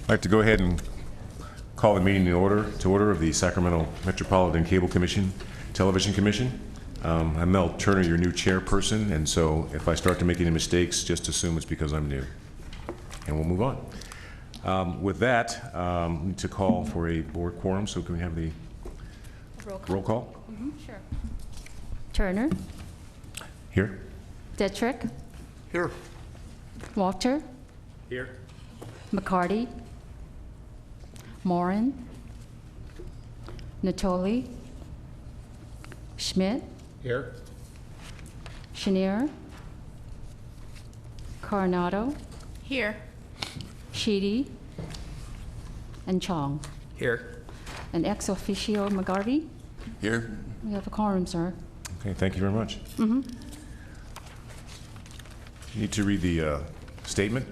I'd like to go ahead and call the meeting to order of the Sacramento Metropolitan Cable Commission, Television Commission. I'm Mel Turner, your new chairperson, and so if I start to make any mistakes, just assume it's because I'm new. And we'll move on. With that, we need to call for a board quorum, so can we have the roll call? Mm-hmm, sure. Turner. Here. Detrick. Here. Walter. Here. McCarty. Morin. Natoli. Schmidt. Here. Chenier. Coronado. Here. Sheedy. And Chong. Here. And ex officio McGarvey. Here. We have a quorum, sir. Okay, thank you very much. Mm-hmm. You need to read the statement.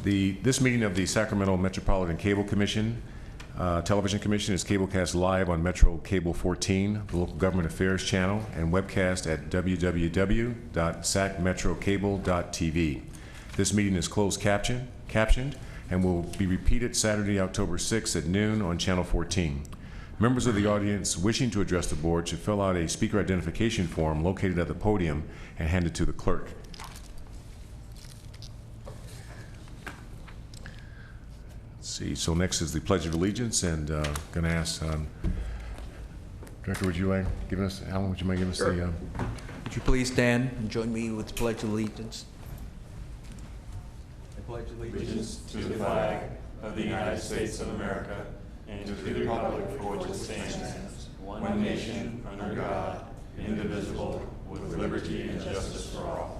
This meeting of the Sacramento Metropolitan Cable Commission, Television Commission is cablecast live on Metro Cable 14, the local government affairs channel, and webcast at www.sacmetrocable.tv. This meeting is closed captioned and will be repeated Saturday, October 6th at noon on Channel 14. Members of the audience wishing to address the board should fill out a speaker identification form located at the podium and hand it to the clerk. Let's see, so next is the Pledge of Allegiance, and going to ask, Director, would you mind giving us, Alan, would you mind giving us Sure. the... Would you please stand and join me with the Pledge of Allegiance? I pledge allegiance To the flag of the United States of America and to the republic for which it stands, one nation, under God, indivisible, with liberty and justice for all.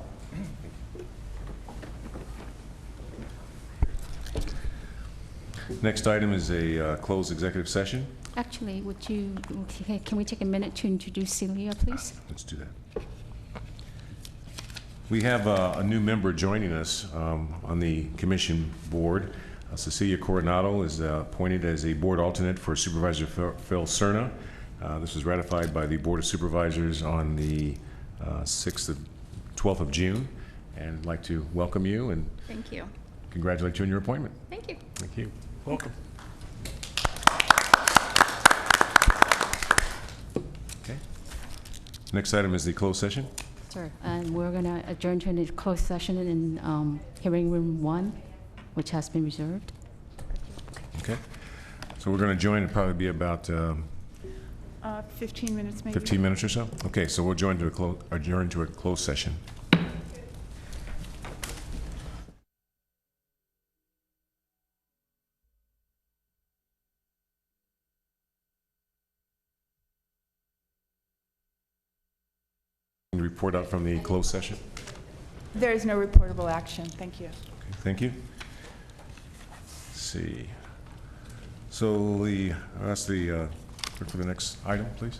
Next item is a closed executive session. Actually, can we take a minute to introduce Celia, please? Let's do that. We have a new member joining us on the commission board. Cecilia Coronado is appointed as a board alternate for Supervisor Phil Cerna. This was ratified by the Board of Supervisors on the 12th of June. And I'd like to welcome you and Thank you. congratulate you on your appointment. Thank you. Thank you. Welcome. Okay. Next item is the closed session. Sir, and we're going to adjourn to a closed session in hearing room 1, which has been reserved. Okay. So we're going to join. It'll probably be about 15 minutes maybe. 15 minutes or so. Okay, so we'll adjourn to a closed session. Report out from the closed session. There is no reportable action. Thank you. Okay, thank you. Let's see. So that's the for the next item, please.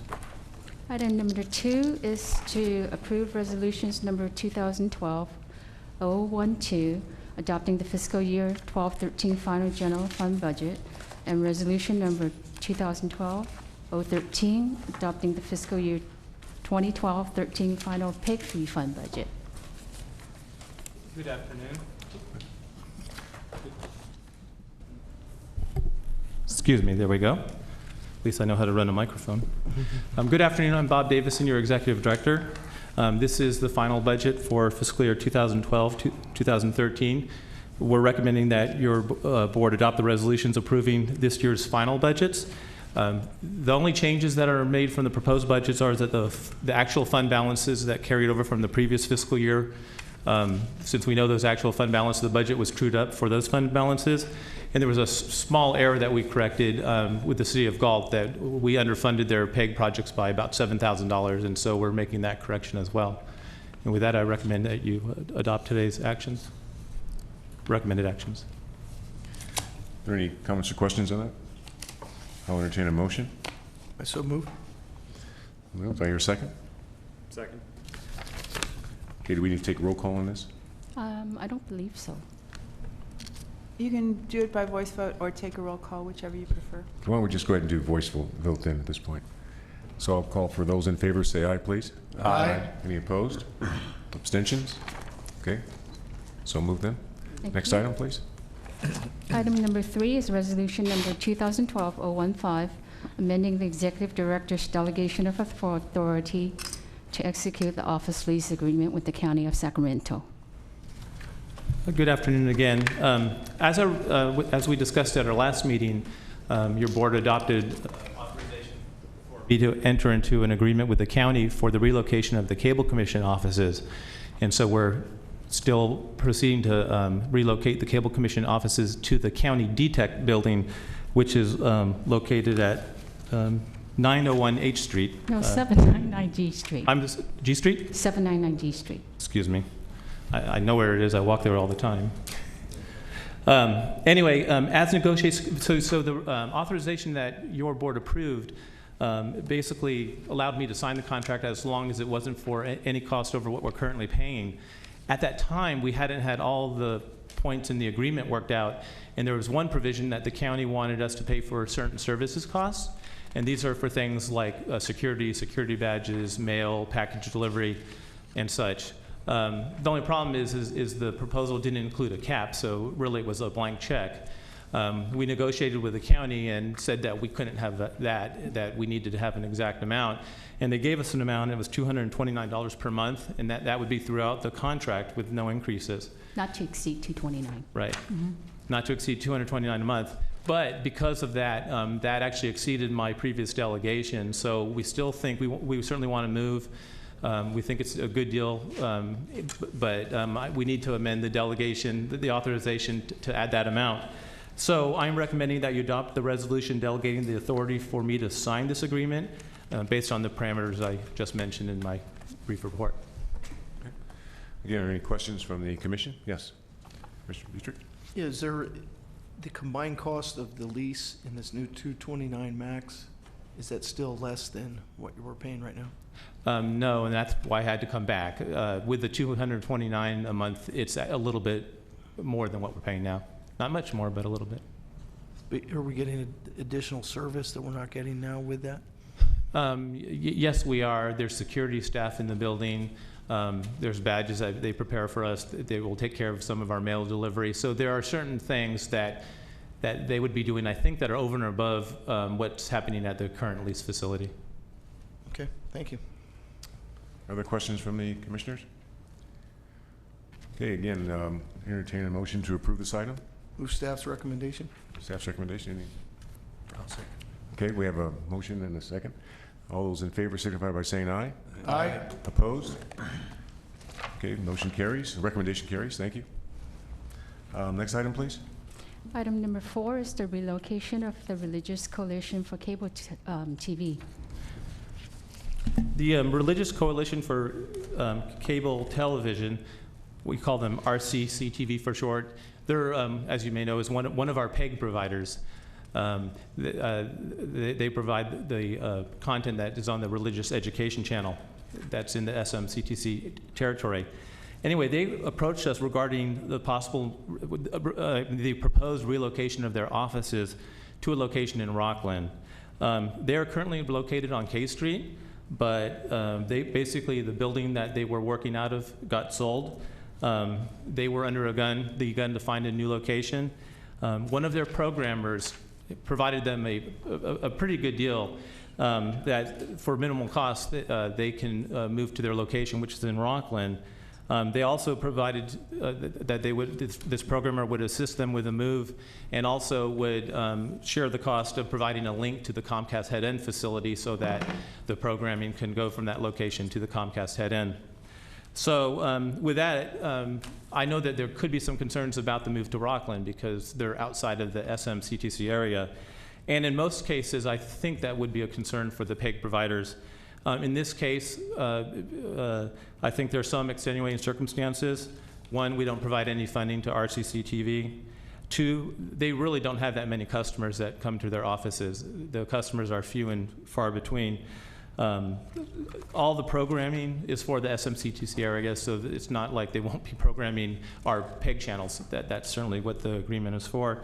Item number 2 is to approve resolutions number 2012-012, adopting the fiscal year 12-13 final general fund budget, and resolution number 2012-013, adopting the fiscal year 2012-13 final PIG fee fund budget. Good afternoon. Excuse me, there we go. At least I know how to run a microphone. Good afternoon, I'm Bob Davison, your Executive Director. This is the final budget for fiscal year 2012-2013. We're recommending that your board adopt the resolutions approving this year's final budgets. The only changes that are made from the proposed budgets are that the actual fund balances that carried over from the previous fiscal year, since we know those actual fund balances, the budget was trued up for those fund balances. And there was a small error that we corrected with the City of Galt, that we underfunded their PEG projects by about $7,000, and so we're making that correction as well. And with that, I recommend that you adopt today's actions, recommended actions. Are there any comments or questions on that? I'll entertain a motion. I so move. Well, do I hear a second? Second. Okay, do we need to take roll call on this? I don't believe so. You can do it by voice vote or take a roll call, whichever you prefer. Why don't we just go ahead and do voice vote then at this point? So I'll call for those in favor, say aye, please. Aye. Any opposed? Abstentions? Okay. So move then. Thank Next you. item, please. Item number 3 is resolution number 2012-015, amending the executive director's delegation of authority to execute the office lease agreement with the County of Sacramento. Good afternoon again. As we discussed at our last meeting, your board adopted authorization for me to enter into an agreement with the county for the relocation of the Cable Commission offices. And so we're still proceeding to relocate the Cable Commission offices to the County DTEC building, which is located at 901 H Street. No, 799 G Street. I'm just, G Street? 799 G Street. Excuse me. I know where it is. I walk there all the time. Anyway, as negotiations, so the authorization that your board approved basically allowed me to sign the contract as long as it wasn't for any cost over what we're currently paying. At that time, we hadn't had all the points in the agreement worked out, and there was one provision that the county wanted us to pay for certain services costs, and these are for things like security badges, mail, package delivery, and such. The only problem is the proposal didn't include a cap, so really it was a blank check. We negotiated with the county and said that we couldn't have that we needed to have an exact amount. And they gave us an amount, it was $229 per month, and that would be throughout the contract with no increases. Not to exceed 229. Right. Not to exceed $229 a month. But because of that, that actually exceeded my previous delegation. So we still think, we certainly want to move. We think it's a good deal, but we need to amend the delegation, the authorization to add that amount. So I'm recommending that you adopt the resolution delegating the authority for me to sign this agreement based on the parameters I just mentioned in my brief report. Okay. Again, are any questions from the commission? Yes. Mr. Dietrich? Yeah, is there the combined cost of the lease in this new 229 max, is that still less than what you were paying right now? No, and that's why I had to come back. With the $229 a month, it's a little bit more than what we're paying now. Not much more, but a little bit. But are we getting additional service that we're not getting now with that? Yes, we are. There's security staff in the building. There's badges that they prepare for us. They will take care of some of our mail delivery. So there are certain things that they would be doing, I think, that are over and above what's happening at the current lease facility. Okay, thank you. Other questions from the commissioners? Okay, again, entertain a motion to approve this item. Move staff's recommendation. Staff's recommendation. Okay, we have a motion and a second. All those in favor signify by saying aye. Aye. Opposed? Okay, motion carries. Recommendation carries. Thank you. Next item, please. Item number 4 is the relocation of the Religious Coalition for Cable TV. The Religious Coalition for Cable Television, we call them RCCTV for short. They're, as you may know, is one of our PEG providers. They provide the content that is on the Religious Education Channel that's in the SMCTC territory. Anyway, they approached us regarding the the proposed relocation of their offices to a location in Rockland. They are currently located on K Street, but they basically, the building that they were working out of got sold. They were under the gun to find a new location. One of their programmers provided them a pretty good deal that for minimal cost they can move to their location, which is in Rockland. They also provided that this programmer would assist them with a move and also would share the cost of providing a link to the Comcast head-end facility so that the programming can go from that location to the Comcast head-end. So with that, I know that there could be some concerns about the move to Rockland because they're outside of the SMCTC area. And in most cases, I think that would be a concern for the PEG providers. In this case, I think there are some extenuating circumstances. One, we don't provide any funding to RCCTV. Two, they really don't have that many customers that come to their offices. The customers are few and far between. All the programming is for the SMCTC area, so it's not like they won't be programming our PEG channels. That's certainly what the agreement is for.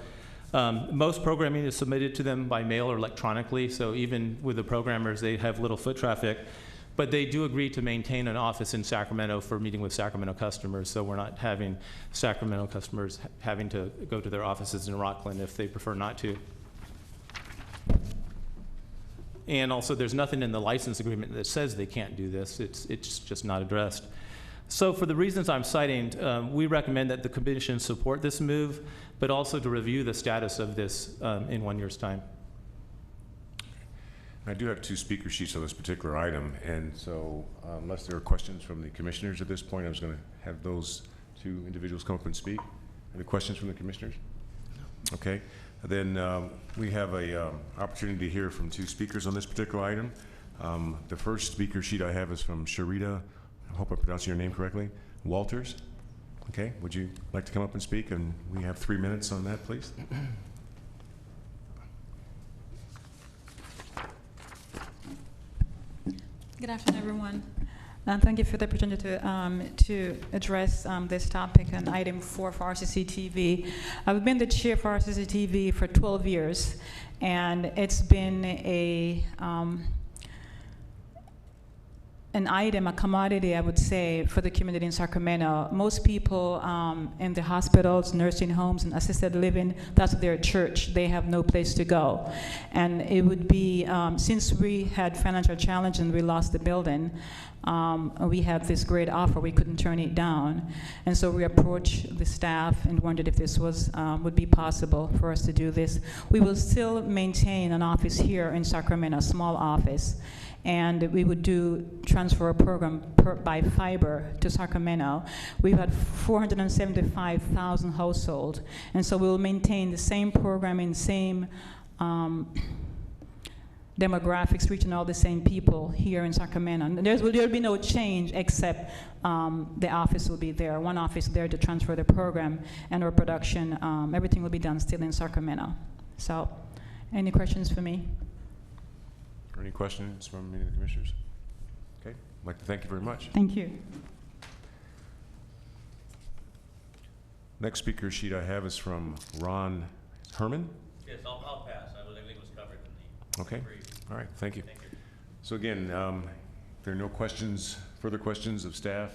Most programming is submitted to them by mail or electronically, so even with the programmers, they have little foot traffic. But they do agree to maintain an office in Sacramento for meeting with Sacramento customers, so we're not having Sacramento customers having to go to their offices in Rockland if they prefer not to. And also, there's nothing in the license agreement that says they can't do this. It's just not addressed. So for the reasons I'm citing, we recommend that the commission support this move, but also to review the status of this in 1 year's time. I do have 2 speaker sheets on this particular item, and so unless there are questions from the commissioners at this point, I was going to have those 2 individuals come up and speak. Any questions from the commissioners? No. Okay. Then we have a opportunity to hear from 2 speakers on this particular item. The first speaker sheet I have is from Sharita, I hope I'm pronouncing your name correctly, Walters. Okay, would you like to come up and speak? And we have 3 minutes on that, please. Good afternoon, everyone. Thank you for the opportunity to address this topic on item 4 for RCCTV. I've been the chair for RCCTV for 12 years, and it's been an item, a commodity, I would say, for the community in Sacramento. Most people in the hospitals, nursing homes, and assisted living, that's their church. They have no place to go. And it would be, since we had financial challenge and we lost the building, we had this great offer. We couldn't turn it down. And so we approached the staff and wondered if this was would be possible for us to do this. We will still maintain an office here in Sacramento, a small office. And we would transfer a program by fiber to Sacramento. We've had 475,000 households, and so we will maintain the same programming, same demographics, reaching all the same people here in Sacramento. And there'll be no change except the office will be there, one office there to transfer the program and our production. Everything will be done still in Sacramento. So, any questions for me? Any questions from any of the commissioners? Okay, I'd like to thank you very much. Thank you. Next speaker sheet I have is from Ron Herman. Yes, I'll pass. Everything was covered in the Okay, brief. all right, thank you. Thank you. So again, if there are no questions, further questions of staff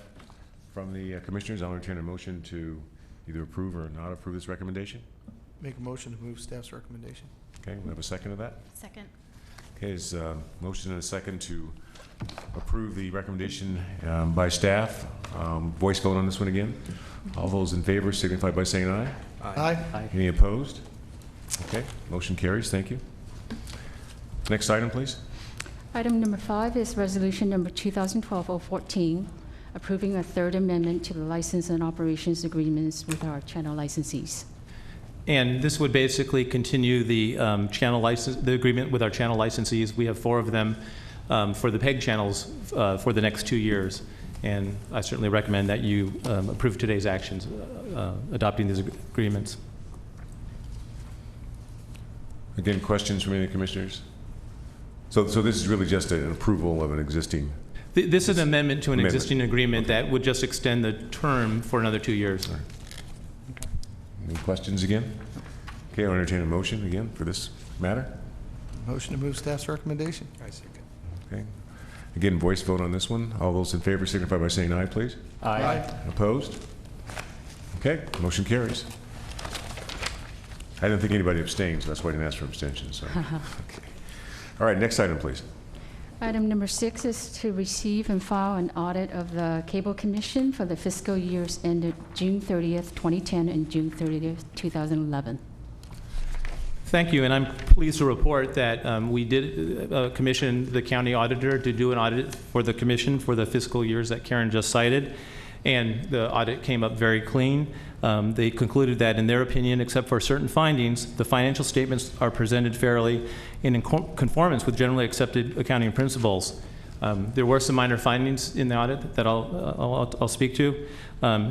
from the commissioners, I'll entertain a motion to either approve or not approve this recommendation. Make a motion to move staff's recommendation. Okay, we have a second of that? Second. Okay, is motion and a second to approve the recommendation by staff. Voice vote on this one again. All those in favor signify by saying aye. Aye. Any opposed? Okay, motion carries. Thank you. Next item, please. Item number 5 is resolution number 2012-014, approving a 3rd amendment to the license and operations agreements with our channel licensees. And this would basically continue the channel license, the agreement with our channel licensees. We have 4 of them for the PEG channels for the next 2 years. And I certainly recommend that you approve today's actions adopting these agreements. Again, questions from any of the commissioners? So this is really just an approval of an existing. This is an amendment to an Amendment. existing agreement that would just extend the term for another 2 years. All right. Any questions again? Okay, I'll entertain a motion again for this matter. Motion to move staff's recommendation. I second. Okay. Again, voice vote on this one. All those in favor signify by saying aye, please. Aye. Opposed? Okay, motion carries. I didn't think anybody abstained, so that's why I didn't ask for abstention. So. Okay. All right, next item, please. Item number 6 is to receive and file an audit of the Cable Commission for the fiscal years ended June 30th, 2010 and June 30th, 2011. Thank you, and I'm pleased to report that we did commission the county auditor to do an audit for the commission for the fiscal years that Karen just cited, and the audit came up very clean. They concluded that, in their opinion, except for certain findings, the financial statements are presented fairly and in conformance with generally accepted accounting principles. There were some minor findings in the audit that I'll speak to.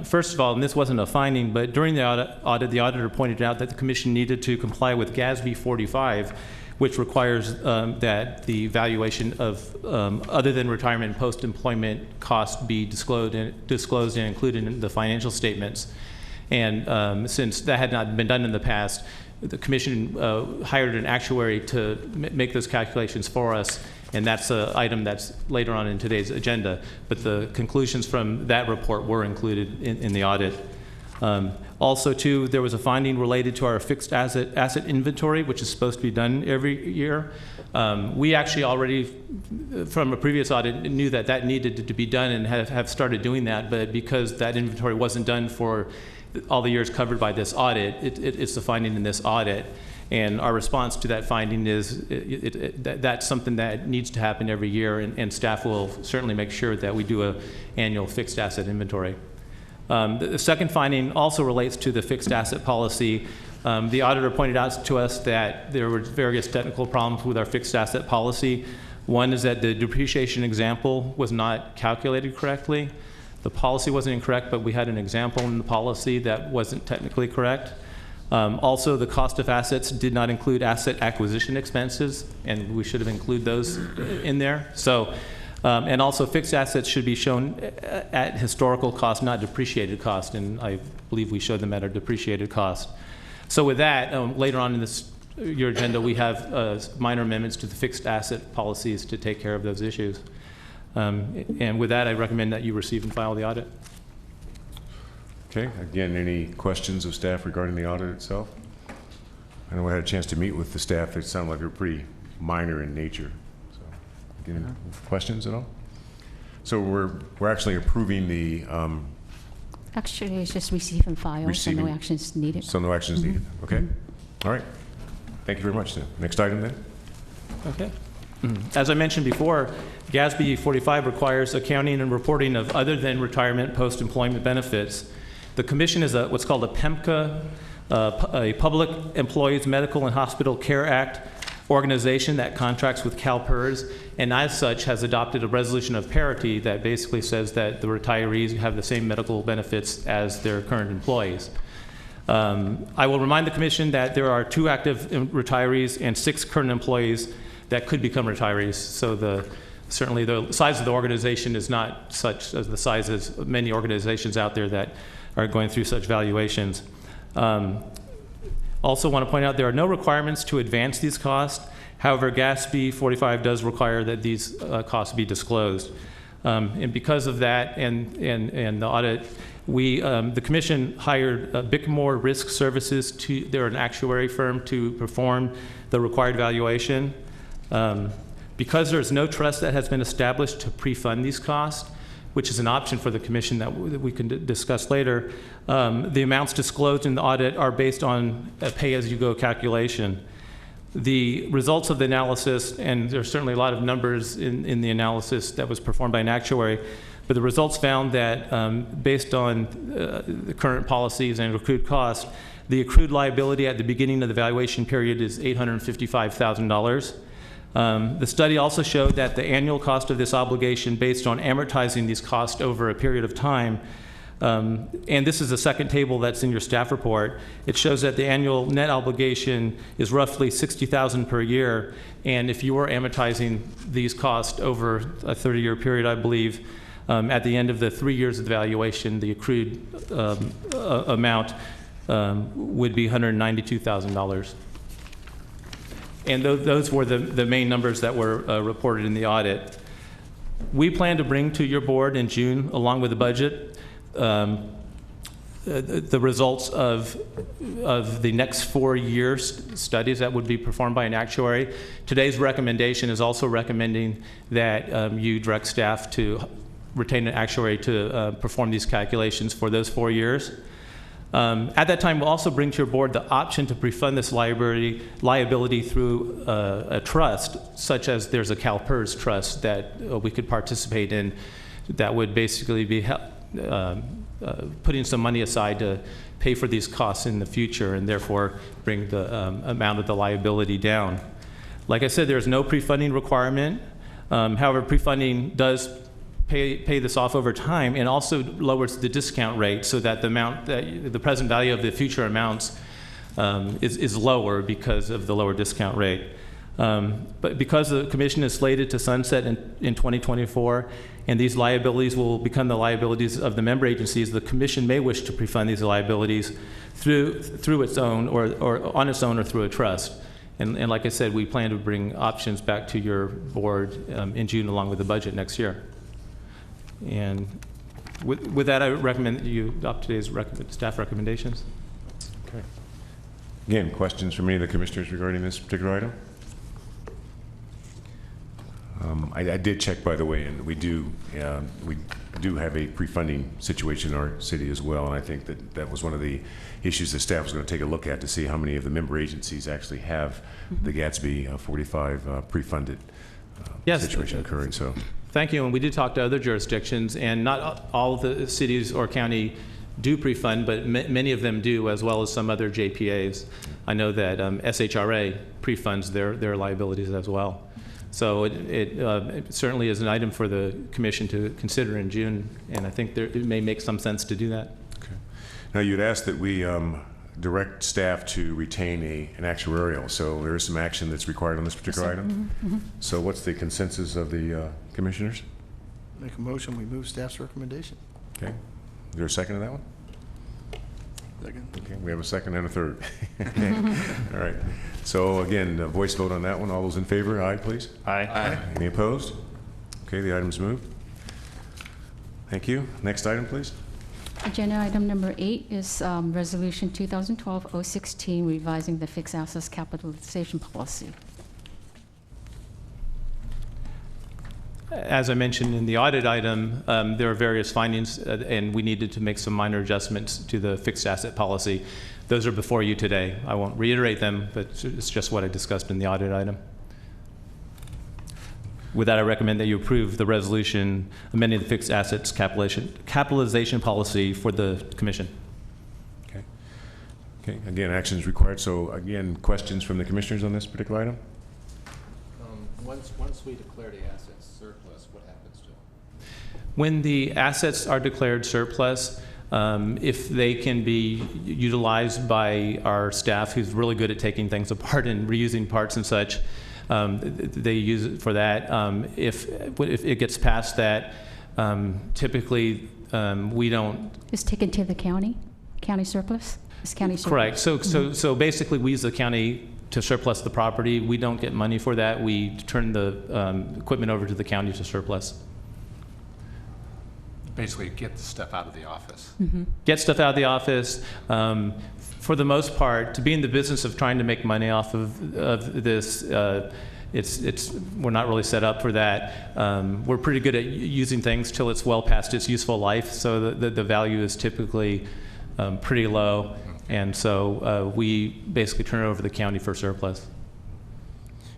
First of all, and this wasn't a finding, but during the audit, the auditor pointed out that the commission needed to comply with GASB 45, which requires that the valuation of other than retirement and post-employment costs be disclosed and included in the financial statements. And since that had not been done in the past, the commission hired an actuary to make those calculations for us. And that's an item that's later on in today's agenda. But the conclusions from that report were included in the audit. Also, too, there was a finding related to our fixed asset inventory, which is supposed to be done every year. We actually already, from a previous audit, knew that that needed to be done and have started doing that. But because that inventory wasn't done for all the years covered by this audit, it's the finding in this audit. And our response to that finding is that's something that needs to happen every year, and staff will certainly make sure that we do an annual fixed asset inventory. The second finding also relates to the fixed asset policy. The auditor pointed out to us that there were various technical problems with our fixed asset policy. One is that the depreciation example was not calculated correctly. The policy wasn't incorrect, but we had an example in the policy that wasn't technically correct. Also, the cost of assets did not include asset acquisition expenses, and we should have included those in there. So, and also fixed assets should be shown at historical cost, not depreciated cost, and I believe we showed them at our depreciated cost. So with that, later on in your agenda, we have minor amendments to the fixed asset policies to take care of those issues. And with that, I recommend that you receive and file the audit. Okay, again, any questions of staff regarding the audit itself? I know I had a chance to meet with the staff. They sound like they're pretty minor in nature. So, again, questions at all? So we're actually approving the Actually, it's just receive and file, so no actions needed. So no actions needed. Okay. All right. Thank you very much. Then. Next item then. Okay. As I mentioned before, GASB 45 requires accounting and reporting of other than retirement post-employment benefits. The commission is what's called a PEMCA, a Public Employees Medical and Hospital Care Act organization that contracts with CalPERS, and as such has adopted a resolution of parity that basically says that the retirees have the same medical benefits as their current employees. I will remind the commission that there are 2 active retirees and 6 current employees that could become retirees. So certainly the size of the organization is not such as the size as many organizations out there that are going through such valuations. Also want to point out there are no requirements to advance these costs. However, GASB 45 does require that these costs be disclosed. And because of that and the audit, the commission hired Bickmore Risk Services. They're an actuary firm to perform the required valuation. Because there's no trust that has been established to pre-fund these costs, which is an option for the commission that we can discuss later, the amounts disclosed in the audit are based on a pay-as-you-go calculation. The results of the analysis, and there's certainly a lot of numbers in the analysis that was performed by an actuary, but the results found that based on the current policies and accrued costs, the accrued liability at the beginning of the valuation period is $855,000. The study also showed that the annual cost of this obligation based on amortizing these costs over a period of time, and this is the second table that's in your staff report, it shows that the annual net obligation is roughly $60,000 per year, and if you were amortizing these costs over a 30-year period, I believe, at the end of the 3 years of the valuation, the accrued amount would be $192,000. And those were the main numbers that were reported in the audit. We plan to bring to your board in June, along with the budget, the results of the next 4 years studies that would be performed by an actuary. Today's recommendation is also recommending that you direct staff to retain an actuary to perform these calculations for those 4 years. At that time, we'll also bring to your board the option to pre-fund this liability through a trust, such as there's a CalPERS trust that we could participate in that would basically be putting some money aside to pay for these costs in the future and therefore bring the amount of the liability down. Like I said, there's no pre-funding requirement. However, pre-funding does pay this off over time and also lowers the discount rate so that the amount that the present value of the future amounts is lower because of the lower discount rate. But because the commission is slated to sunset in 2024 and these liabilities will become the liabilities of the member agencies, the commission may wish to pre-fund these liabilities through its own or on its own or through a trust. And like I said, we plan to bring options back to your board in June along with the budget next year. And with that, I recommend that you adopt today's staff recommendations. Okay. Again, questions from any of the commissioners regarding this particular item? I did check, by the way, and we do have a pre-funding situation in our city as well, and I think that was one of the issues the staff was going to take a look at to see how many of the member agencies actually have the Gatsby 45 pre-funded situation occurring. So, thank you. And we did talk to other jurisdictions, and not all of the cities or county do pre-fund, but many of them do, as well as some other JPAs. I know that SHRA pre-funds their liabilities as well. So it certainly is an item for the commission to consider in June, and I think it may make some sense to do that. okay. Now, you'd asked that we direct staff to retain an actuarial, so there is some action that's required on this particular item. So what's the consensus of the commissioners? Make a motion, we move staff's recommendation. Okay. Is there a second to that one? Second. Okay, we have a second and a third. All right. So again, a voice vote on that one. All those in favor, aye, please. Aye. Any opposed? Okay, the item's moved. Thank you. Next item, please. Agenda item number 8 is Resolution 2012-016, revising the fixed assets capitalization policy. As I mentioned in the audit item, there are various findings, and we needed to make some minor adjustments to the fixed asset policy. Those are before you today. I won't reiterate them, but it's just what I discussed in the audit item. With that, I recommend that you approve the resolution amending the fixed assets capitalization policy for the commission. Okay. Okay, again, action is required. So again, questions from the commissioners on this particular item? Once we declare the assets surplus, what happens to them? When the assets are declared surplus, if they can be utilized by our staff, who's really good at taking things apart and reusing parts and such, they use it for that. If it gets past that, typically we don't. It's taken to the county surplus? It's county surplus? Correct. So basically, we as the county to surplus the property. We don't get money for that. We turn the equipment over to the county to surplus. Basically, get the stuff out of the office. Get stuff out of the office. For the most part, to be in the business of trying to make money off of this, we're not really set up for that. We're pretty good at using things till it's well past its useful life, so the value is typically pretty low, and so we basically turn it over to the county for surplus.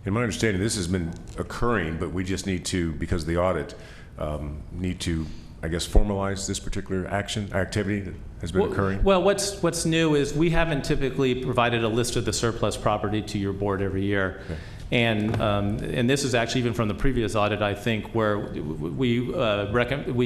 In my understanding, this has been occurring, but we just need to, because of the audit, need to, I guess, formalize this particular activity that has been occurring? Well, what's new is we haven't typically provided a list of the surplus property to your board every year. Okay. And this is actually even from the previous audit, I think, where we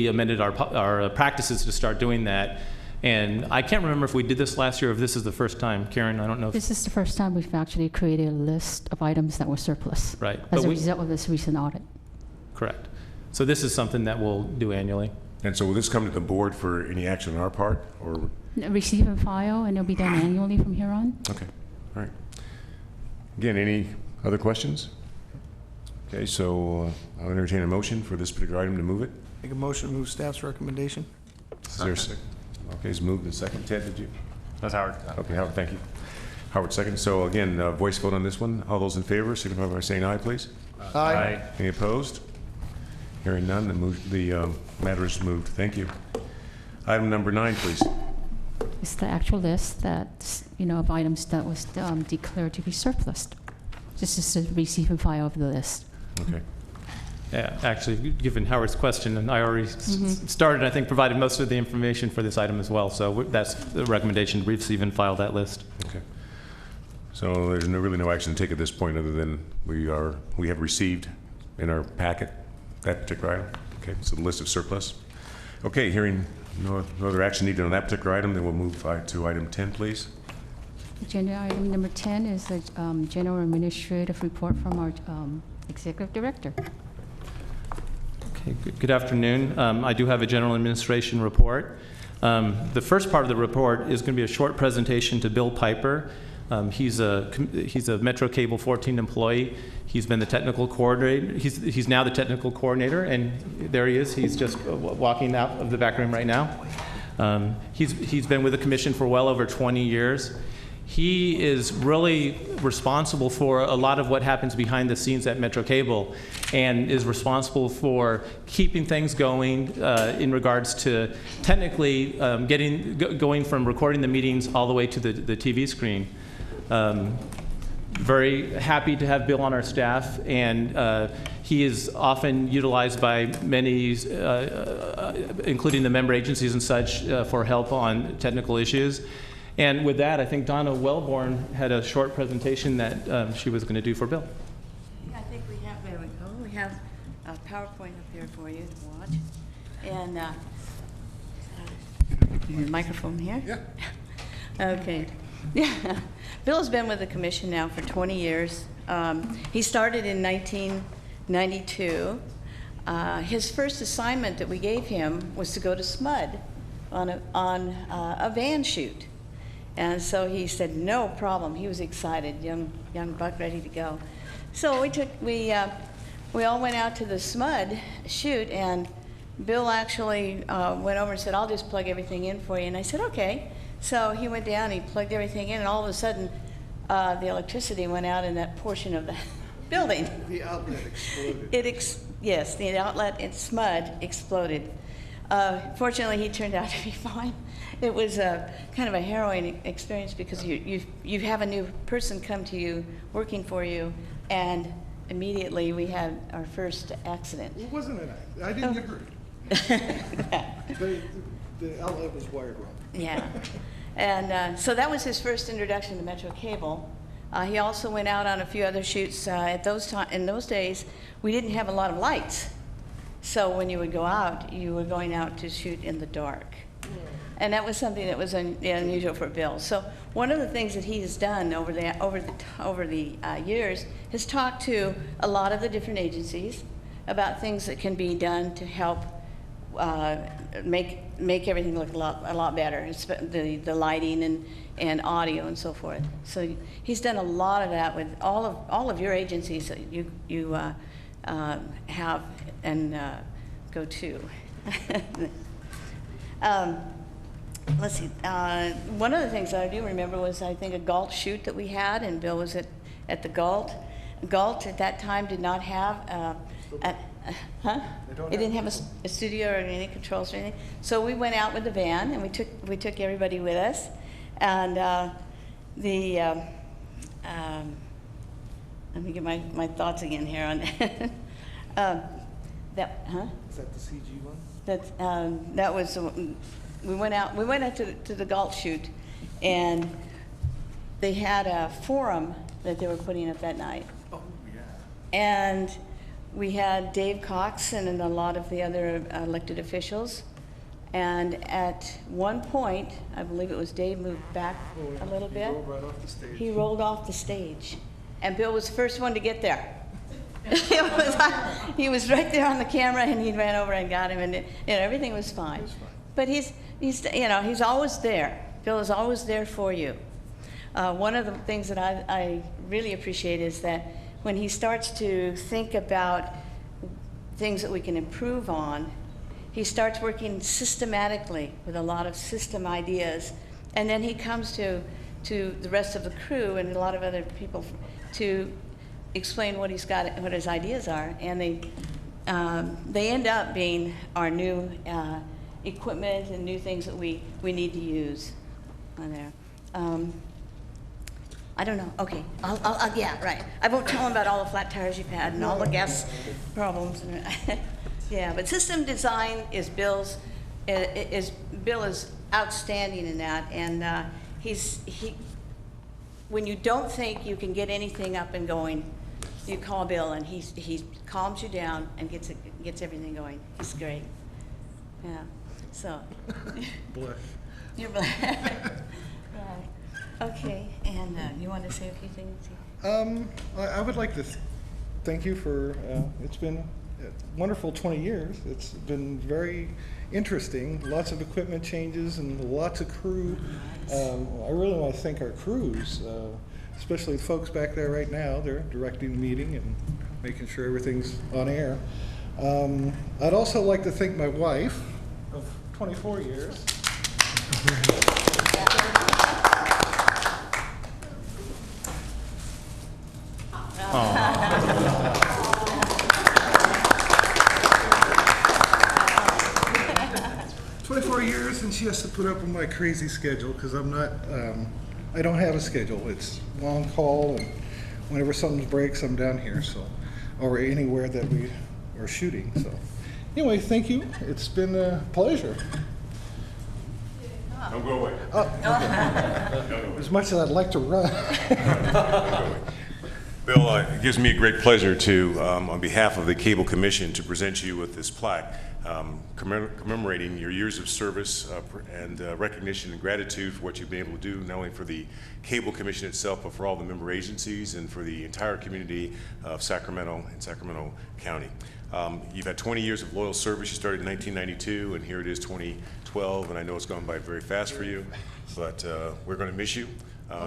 amended our practices to start doing that. And I can't remember if we did this last year or if this is the first time. Karen, I don't know if... This is the first time we've actually created a list of items that were surplus. Right. As a result of this recent audit. Correct. So this is something that we'll do annually. And so will this come to the board for any action on our part, or? Receive and file, and it'll be done annually from here on. Okay, all right. Again, any other questions? Okay, so I'll entertain a motion for this particular item to move it. Make a motion to move staff's recommendation. Is there okay, it's moved and second. Ted, did you? That's Howard. Okay, Howard, thank you. Howard, second. So again, voice vote on this one. All those in favor, signify by saying aye, please. Aye. Any opposed? Hearing none, the matter is moved. Thank you. Item number 9, please. It's the actual list that, of items that was declared to be surplus. This is the receive and file of the list. Okay. Yeah, actually, given Howard's question, and I already started, I think, provided most of the information for this item as well. So that's the recommendation, receive and file that list. Okay. So there's really no action to take at this point other than we have received in our packet that particular item. Okay, so the list of surplus. Okay, hearing no other action needed on that particular item, then we'll move to item 10, please. Agenda item number 10 is the general administrative report from our executive director. Okay, good afternoon. I do have a general administration report. The first part of the report is going to be a short presentation to Bill Piper. He's a Metro Cable 14 employee. He's been the technical coordinator. He's now the technical coordinator, and there he is. He's just walking out of the back room right now. He's been with the commission for well over 20 years. He is really responsible for a lot of what happens behind the scenes at Metro Cable, and is responsible for keeping things going in regards to technically going from recording the meetings all the way to the TV screen. Very happy to have Bill on our staff, and he is often utilized by many, including the member agencies and such, for help on technical issues. And with that, I think Donna Wellborn had a short presentation that she was going to do for Bill. I think we have, there we go. We have a PowerPoint up here for you to watch. And your microphone here? Yeah. Okay. Yeah. Bill's been with the commission now for 20 years. He started in 1992. His first assignment that we gave him was to go to SMUD on a van shoot. And so he said, no problem. He was excited, young buck ready to go. So we all went out to the SMUD shoot, and Bill actually went over and said, I'll just plug everything in for you. And I said, okay. So he went down, he plugged everything in, and all of a sudden, the electricity went out in that portion of the building. The outlet exploded. Yes, the outlet in SMUD exploded. Fortunately, he turned out to be fine. It was kind of a harrowing experience because you have a new person come to you, working for you, and immediately we had our first accident. It wasn't an accident. I didn't get hurt. The outlet was wired wrong. Yeah. And so that was his first introduction to Metro Cable. He also went out on a few other shoots. In those days, we didn't have a lot of lights. So when you would go out, you were going out to shoot in the dark. And that was something that was unusual for Bill. So one of the things that he has done over the years is talk to a lot of the different agencies about things that can be done to help make everything look a lot better, the lighting and audio and so forth. So he's done a lot of that with all of your agencies that you have and go to. Let's see. One of the things that I do remember was, I think, a Galt shoot that we had, and Bill was at the Galt. Galt at that time did not have it didn't have a studio or any controls or anything. So we went out with the van, and we took everybody with us, and let me get my thoughts again here on that. Is that the CG one? That was. We went out to the Galt shoot, and they had a forum that they were putting up that night. Oh, yeah. And we had Dave Cox and a lot of the other elected officials. And at one point, I believe it was Dave moved back a little bit. He rolled right off the stage. He rolled off the stage. And Bill was the first one to get there. He was right there on the camera, and he ran over and got him, and everything was fine. But he's always there. Bill is always there for you. One of the things that I really appreciate is that when he starts to think about things that we can improve on, he starts working systematically with a lot of system ideas, and then he comes to the rest of the crew and a lot of other people to explain what he's got, what his ideas are, and they end up being our new equipment and new things that we need to use on there. I don't know. Okay. Yeah, right. I won't tell him about all the flat tires you've had and all the gas problems. Yeah, but system design is Bill is outstanding in that, and when you don't think you can get anything up and going, you call Bill, and he calms you down and gets everything going. He's great. Yeah. So. Bless. You're blessed. Right. Okay. And you want to say a few things? I would like to thank you for. It's been wonderful 20 years. It's been very interesting. Lots of equipment changes and lots of crew. I really want to thank our crews, especially the folks back there right now. They're directing the meeting and making sure everything's on air. I'd also like to thank my wife of 24 years. 24 years, and she has to put up with my crazy schedule because I'm not, I don't have a schedule. It's long call, and whenever something breaks, I'm down here, so, or anywhere that we are shooting. So, anyway, thank you. It's been a pleasure. Don't go away. Oh, okay. As much as I'd like to run. Bill, it gives me a great pleasure to, on behalf of the Cable Commission, to present you with this plaque commemorating your years of service and recognition and gratitude for what you've been able to do, not only for the Cable Commission itself, but for all the member agencies and for the entire community of Sacramento and Sacramento County. You've had 20 years of loyal service. You started in 1992, and here it is 2012, and I know it's gone by very fast for you, but we're going to miss you.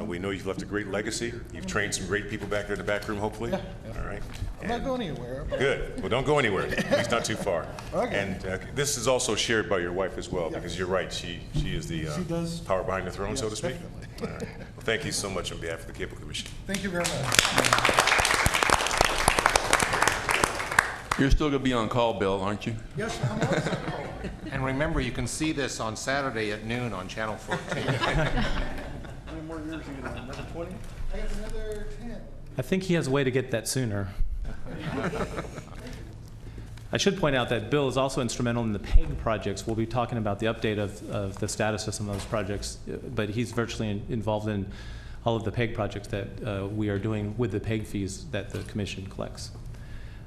We know you've left a great legacy. You've trained some great people back there in the back room, hopefully. Yeah. All right. I'm not going anywhere. Good. Well, don't go anywhere. At least not too far. Okay. And this is also shared by your wife as well, because you're right. She is the She does. power behind the throne, so to speak. Definitely. All right. Well, thank you so much on behalf of the Cable Commission. Thank you very much. You're still going to be on call, Bill, aren't you? Yes, I'm also. And remember, you can see this on Saturday at noon on Channel 14. How many more years you got? Another 20? I got another 10. I think he has a way to get that sooner. I should point out that Bill is also instrumental in the PEG projects. We'll be talking about the update of the status of some of those projects, but he's virtually involved in all of the PEG projects that we are doing with the PEG fees that the Commission collects.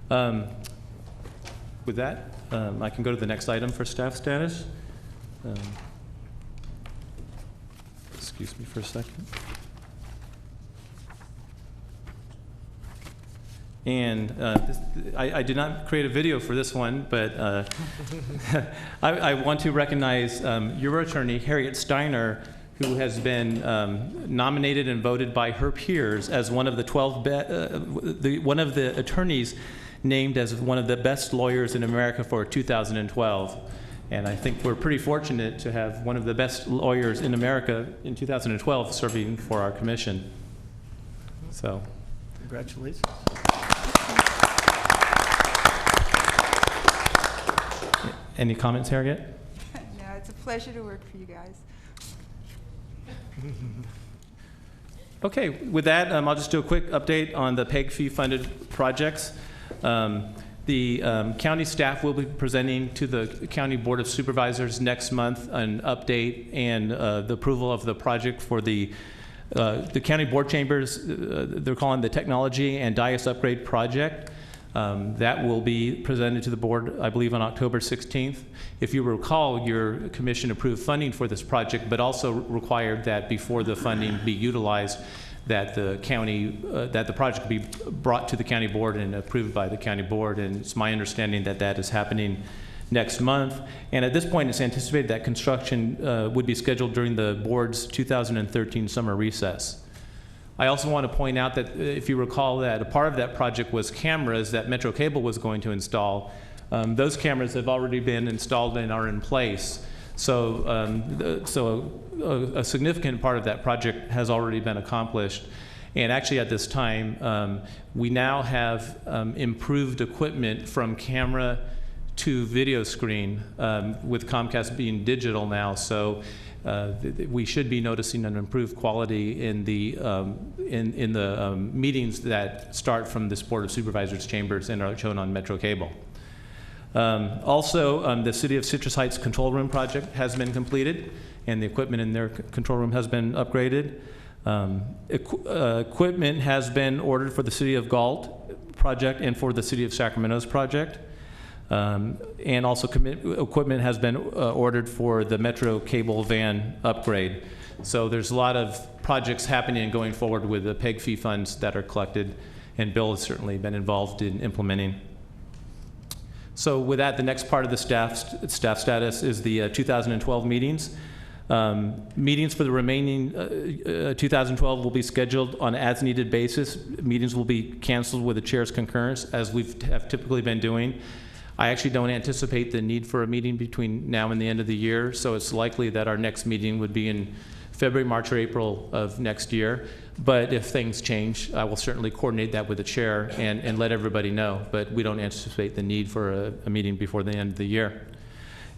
With that, I can go to the next item for staff status. Excuse me for a second. And I did not create a video for this one, but I want to recognize your attorney, Harriet Steiner, who has been nominated and voted by her peers as one of the 12 one of the attorneys named as one of the best lawyers in America for 2012. And I think we're pretty fortunate to have one of the best lawyers in America in 2012 serving for our commission. So, Congratulations. any comments, Harriet? No, it's a pleasure to work for you guys. Okay, with that, I'll just do a quick update on the PEG fee-funded projects. The county staff will be presenting to the County Board of Supervisors next month an update and the approval of the project for the county board chambers. They're calling the Technology and Dais Upgrade Project. That will be presented to the board, I believe, on October 16th. If you recall, your commission approved funding for this project, but also required that before the funding be utilized, that the county, that the project be brought to the county board and approved by the county board. And it's my understanding that that is happening next month. And at this point, it's anticipated that construction would be scheduled during the board's 2013 summer recess. I also want to point out that if you recall that a part of that project was cameras that Metro Cable was going to install. Those cameras have already been installed and are in place. So, a significant part of that project has already been accomplished. And actually at this time, we now have improved equipment from camera to video screen, with Comcast being digital now. So we should be noticing an improved quality in the meetings that start from this Board of Supervisors chambers and are shown on Metro Cable. Also, the City of Citrus Heights control room project has been completed, and the equipment in their control room has been upgraded. Equipment has been ordered for the City of Galt project and for the City of Sacramento's project. And also equipment has been ordered for the Metro Cable van upgrade. So there's a lot of projects happening and going forward with the PEG fee funds that are collected, and Bill has certainly been involved in implementing. So with that, the next part of the staff status is the 2012 meetings. Meetings for the remaining 2012 will be scheduled on as-needed basis. Meetings will be canceled with the chair's concurrence, as have typically been doing. I actually don't anticipate the need for a meeting between now and the end of the year, so it's likely that our next meeting would be in February, March, or April of next year. But if things change, I will certainly coordinate that with the chair and let everybody know. But we don't anticipate the need for a meeting before the end of the year.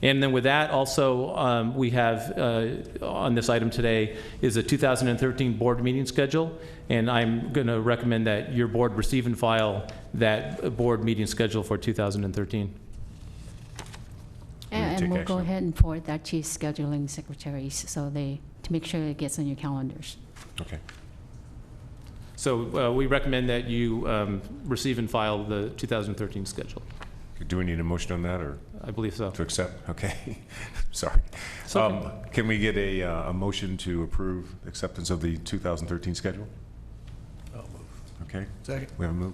And then with that, also, we have on this item today is a 2013 board meeting schedule. And I'm going to recommend that your board receive and file that board meeting schedule for 2013. And we'll go ahead and forward that to scheduling secretaries to make sure it gets on your calendars. Okay. So we recommend that you receive and file the 2013 schedule. Do we need a motion on that, or? I believe so. To accept? Okay. Sorry. Okay. Can we get a motion to approve acceptance of the 2013 schedule? Okay. Second. We have a move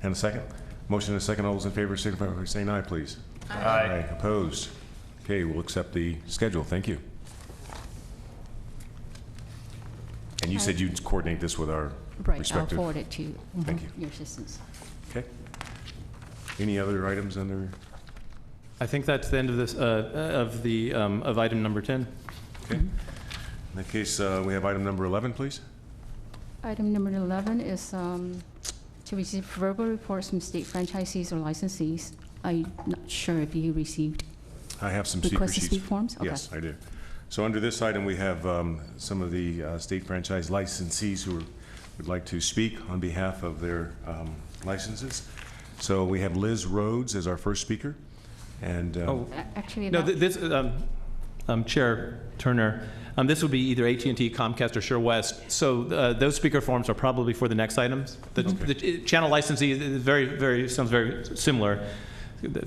and a second. Motion and a second. All those in favor signify by saying aye, please. Aye. Opposed? Okay, we'll accept the schedule. Thank you. And you said you'd coordinate this with our Right, respective. I'll forward it to you. Thank you. Your assistants. Okay. Any other items under? I think that's the end of this of item number 10. Okay. In that case, we have item number 11, please. Item number 11 is to receive verbal reports from state franchisees or licensees. I'm not sure if you received I have some secret request to sheets. speak forms. Okay. Yes, I do. So under this item, we have some of the state franchise licensees who would like to speak on behalf of their licenses. So we have Liz Rhodes as our first speaker. And Actually, No, that- this Chair Turner, this would be either AT&T, Comcast, or SureWest. So those speaker forms are probably for the next items. The channel licensee is sounds very similar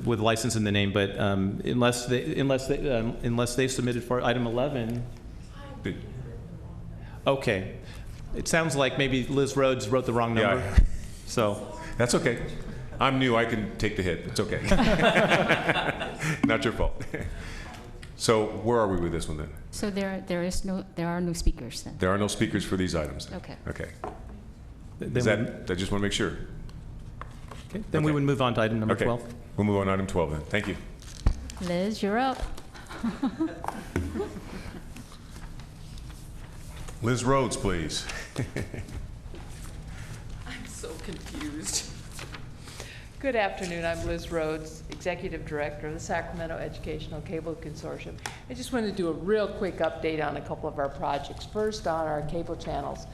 with license in the name, but unless they submitted for item 11. Okay, it sounds like maybe Liz Rhodes wrote the wrong number. Yeah. So that's okay. I'm new. I can take the hit. It's okay. Not your fault. So where are we with this one then? So there are no speakers then. There are no speakers for these items. Then. Okay. Okay. then I just want to make sure. Okay, then we would move on to item number 12. We'll move on to item 12 then. Thank you. Liz, you're up. Liz Rhodes, please. I'm so confused. Good afternoon. I'm Liz Rhodes, Executive Director of the Sacramento Educational Cable Consortium. I just wanted to do a real quick update on a couple of our projects. First, on our cable channels.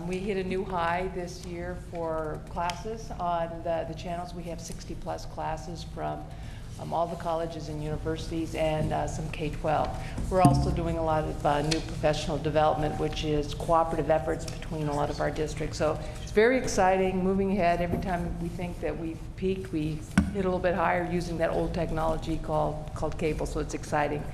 We hit a new high this year for classes on the channels. We have 60+ classes from all the colleges and universities and some K-12. We're also doing a lot of new professional development, which is cooperative efforts between a lot of our districts. So it's very exciting, moving ahead. Every time we think that we've peaked, we hit a little bit higher using that old technology called cable, so it's exciting.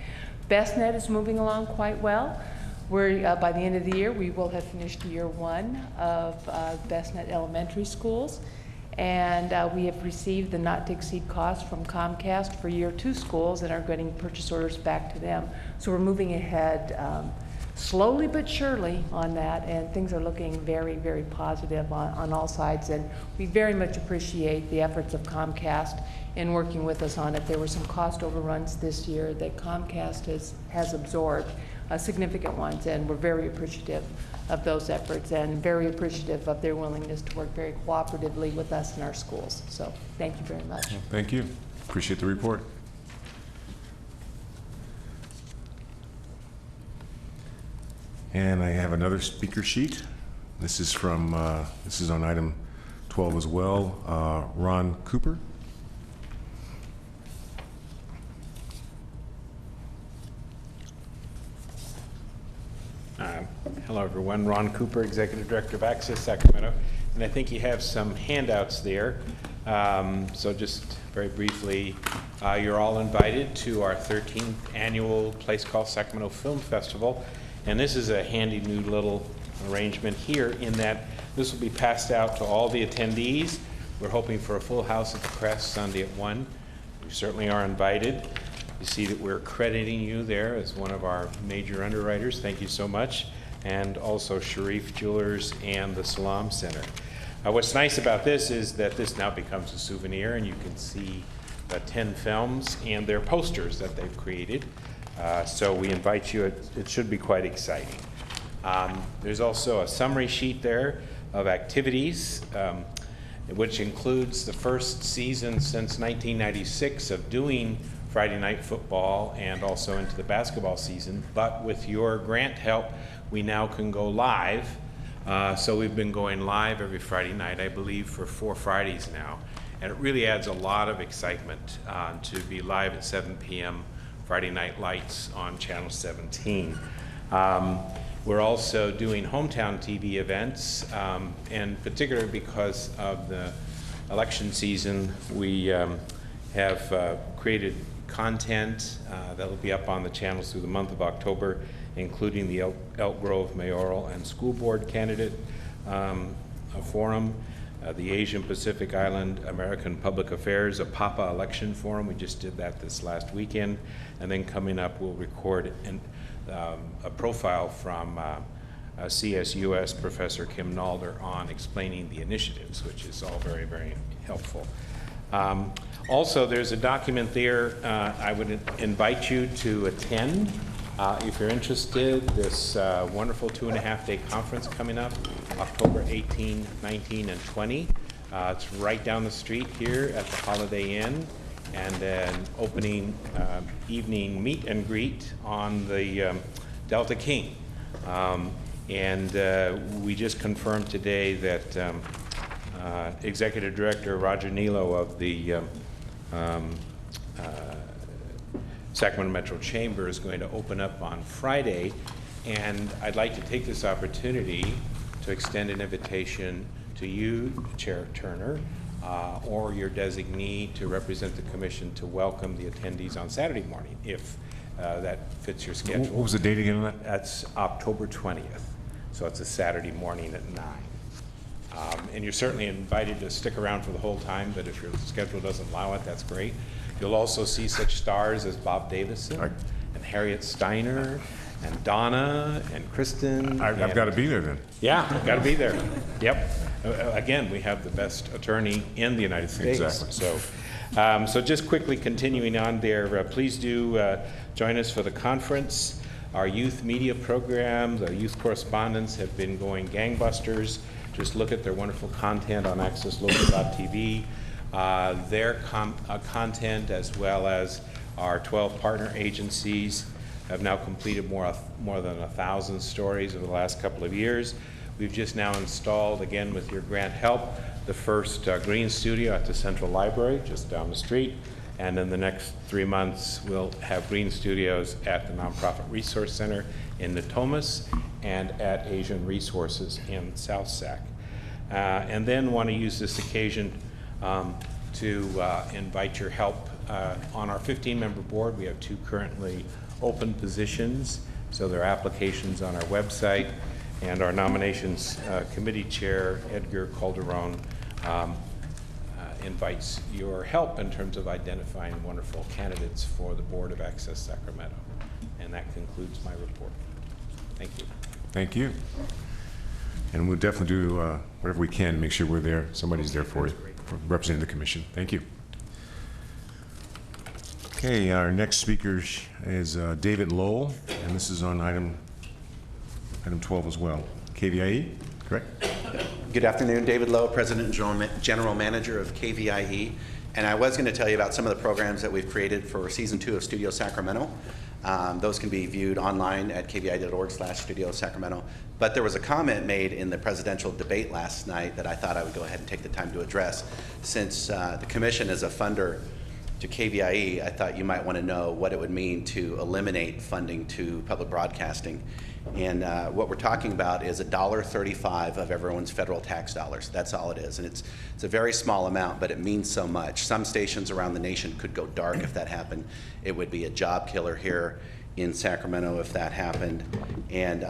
BestNet is moving along quite well. We're, by the end of the year, we will have finished year 1 of BestNet elementary schools. And we have received the not-to-exceed cost from Comcast for year 2 schools and are getting purchase orders back to them. So we're moving ahead slowly but surely on that, and things are looking very, very positive on all sides. And we very much appreciate the efforts of Comcast in working with us on it. There were some cost overruns this year that Comcast has absorbed, significant ones, and we're very appreciative of those efforts and very appreciative of their willingness to work very cooperatively with us in our schools. So thank you very much. Thank you. Appreciate the report. And I have another speaker sheet. This is from, this is on item 12 as well. Ron Cooper. Hello, everyone. Ron Cooper, Executive Director of Access Sacramento. And I think you have some handouts there. So just very briefly, you're all invited to our 13th annual place called Sacramento Film Festival. And this is a handy new little arrangement here in that this will be passed out to all the attendees. We're hoping for a full house at the Crest Sunday at 1. you certainly are invited. You see that we're crediting you there as one of our major underwriters. Thank you so much. And also Sharif Jewelers and the Salam Center. What's nice about this is that this now becomes a souvenir, and you can see the 10 films and their posters that they've created. So we invite you. It should be quite exciting. There's also a summary sheet there of activities, which includes the first season since 1996 of doing Friday night football and also into the basketball season. But with your grant help, we now can go live. So we've been going live every Friday night, I believe, for 4 Fridays now. And it really adds a lot of excitement to be live at 7 p.m. Friday Night Lights on Channel 17. We're also doing hometown TV events, and particularly because of the election season, we have created content that will be up on the channels through the month of October, including the Elk Grove mayoral and school board candidate forum, the Asian Pacific Island American Public Affairs, a PAPA election forum. We just did that this last weekend. And then coming up, we'll record a profile from CSUS Professor Kim Nalder on explaining the initiatives, which is all very, very helpful. Also, there's a document there I would invite you to attend if you're interested. This wonderful 2.5-day conference coming up, October 18, 19, and 20. It's right down the street here at the Holiday Inn, and then opening evening meet and greet on the Delta King. And we just confirmed today that Executive Director Roger Nilo of the Sacramento Metro Chamber is going to open up on Friday, and I'd like to take this opportunity to extend an invitation to you, Chair Turner, or your designee to represent the commission to welcome the attendees on Saturday morning, if that fits your schedule. What was the date again on that? That's October 20th, so it's a Saturday morning at 9. And you're certainly invited to stick around for the whole time, but if your schedule doesn't allow it, that's great. You'll also see such stars as Bob Davison and Harriet Steiner and Donna and Kristen. I've got to be there then. Yeah, got to be there. Yep. Again, we have the best attorney in the United States. Exactly. So just quickly continuing on there, please do join us for the conference. Our youth media programs, our youth correspondents have been going gangbusters. Just look at their wonderful content on accesslocal.tv. Their content, as well as our 12 partner agencies, have now completed more than 1,000 stories over the last couple of years. We've just now installed, again with your grant help, the first green studio at the Central Library, just down the street. And in the next 3 months, we'll have green studios at the Nonprofit Resource Center in Natomas and at Asian Resources in South Sac. And then want to use this occasion to invite your help. On our 15-member board, we have 2 currently open positions, so there are applications on our website, and our nominations committee chair, Edgar Calderon, invites your help in terms of identifying wonderful candidates for the Board of Access Sacramento. And that concludes my report. Thank you. Thank you. And we'll definitely do whatever we can to make sure we're there. Somebody's there for you, representing the commission. Thank you. Okay, our next speaker is David Lowell, and this is on item 12 as well. KVIE, correct? Good afternoon, David Lowe, President and General Manager of KVIE. And I was going to tell you about some of the programs that we've created for Season 2 of Studio Sacramento. Those can be viewed online at kvi.org/Studio Sacramento. But there was a comment made in the presidential debate last night that I thought I would go ahead and take the time to address. Since the commission is a funder to KVIE, I thought you might want to know what it would mean to eliminate funding to public broadcasting. And what we're talking about is $1.35 of everyone's federal tax dollars. That's all it is. And it's a very small amount, but it means so much. Some stations around the nation could go dark if that happened. It would be a job killer here in Sacramento if that happened. And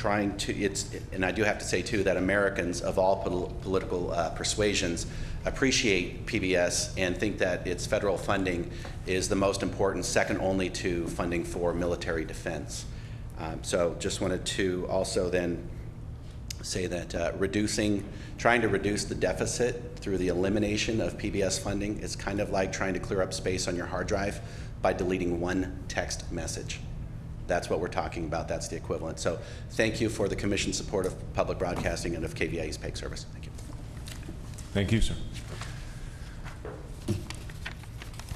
trying to, and I do have to say too that Americans of all political persuasions appreciate PBS and think that its federal funding is the most important, second only to funding for military defense. So just wanted to also then say that trying to reduce the deficit through the elimination of PBS funding is kind of like trying to clear up space on your hard drive by deleting one text message. That's what we're talking about. That's the equivalent. So thank you for the Commission's support of public broadcasting and of KVIE's PEG service. Thank you. Thank you, sir.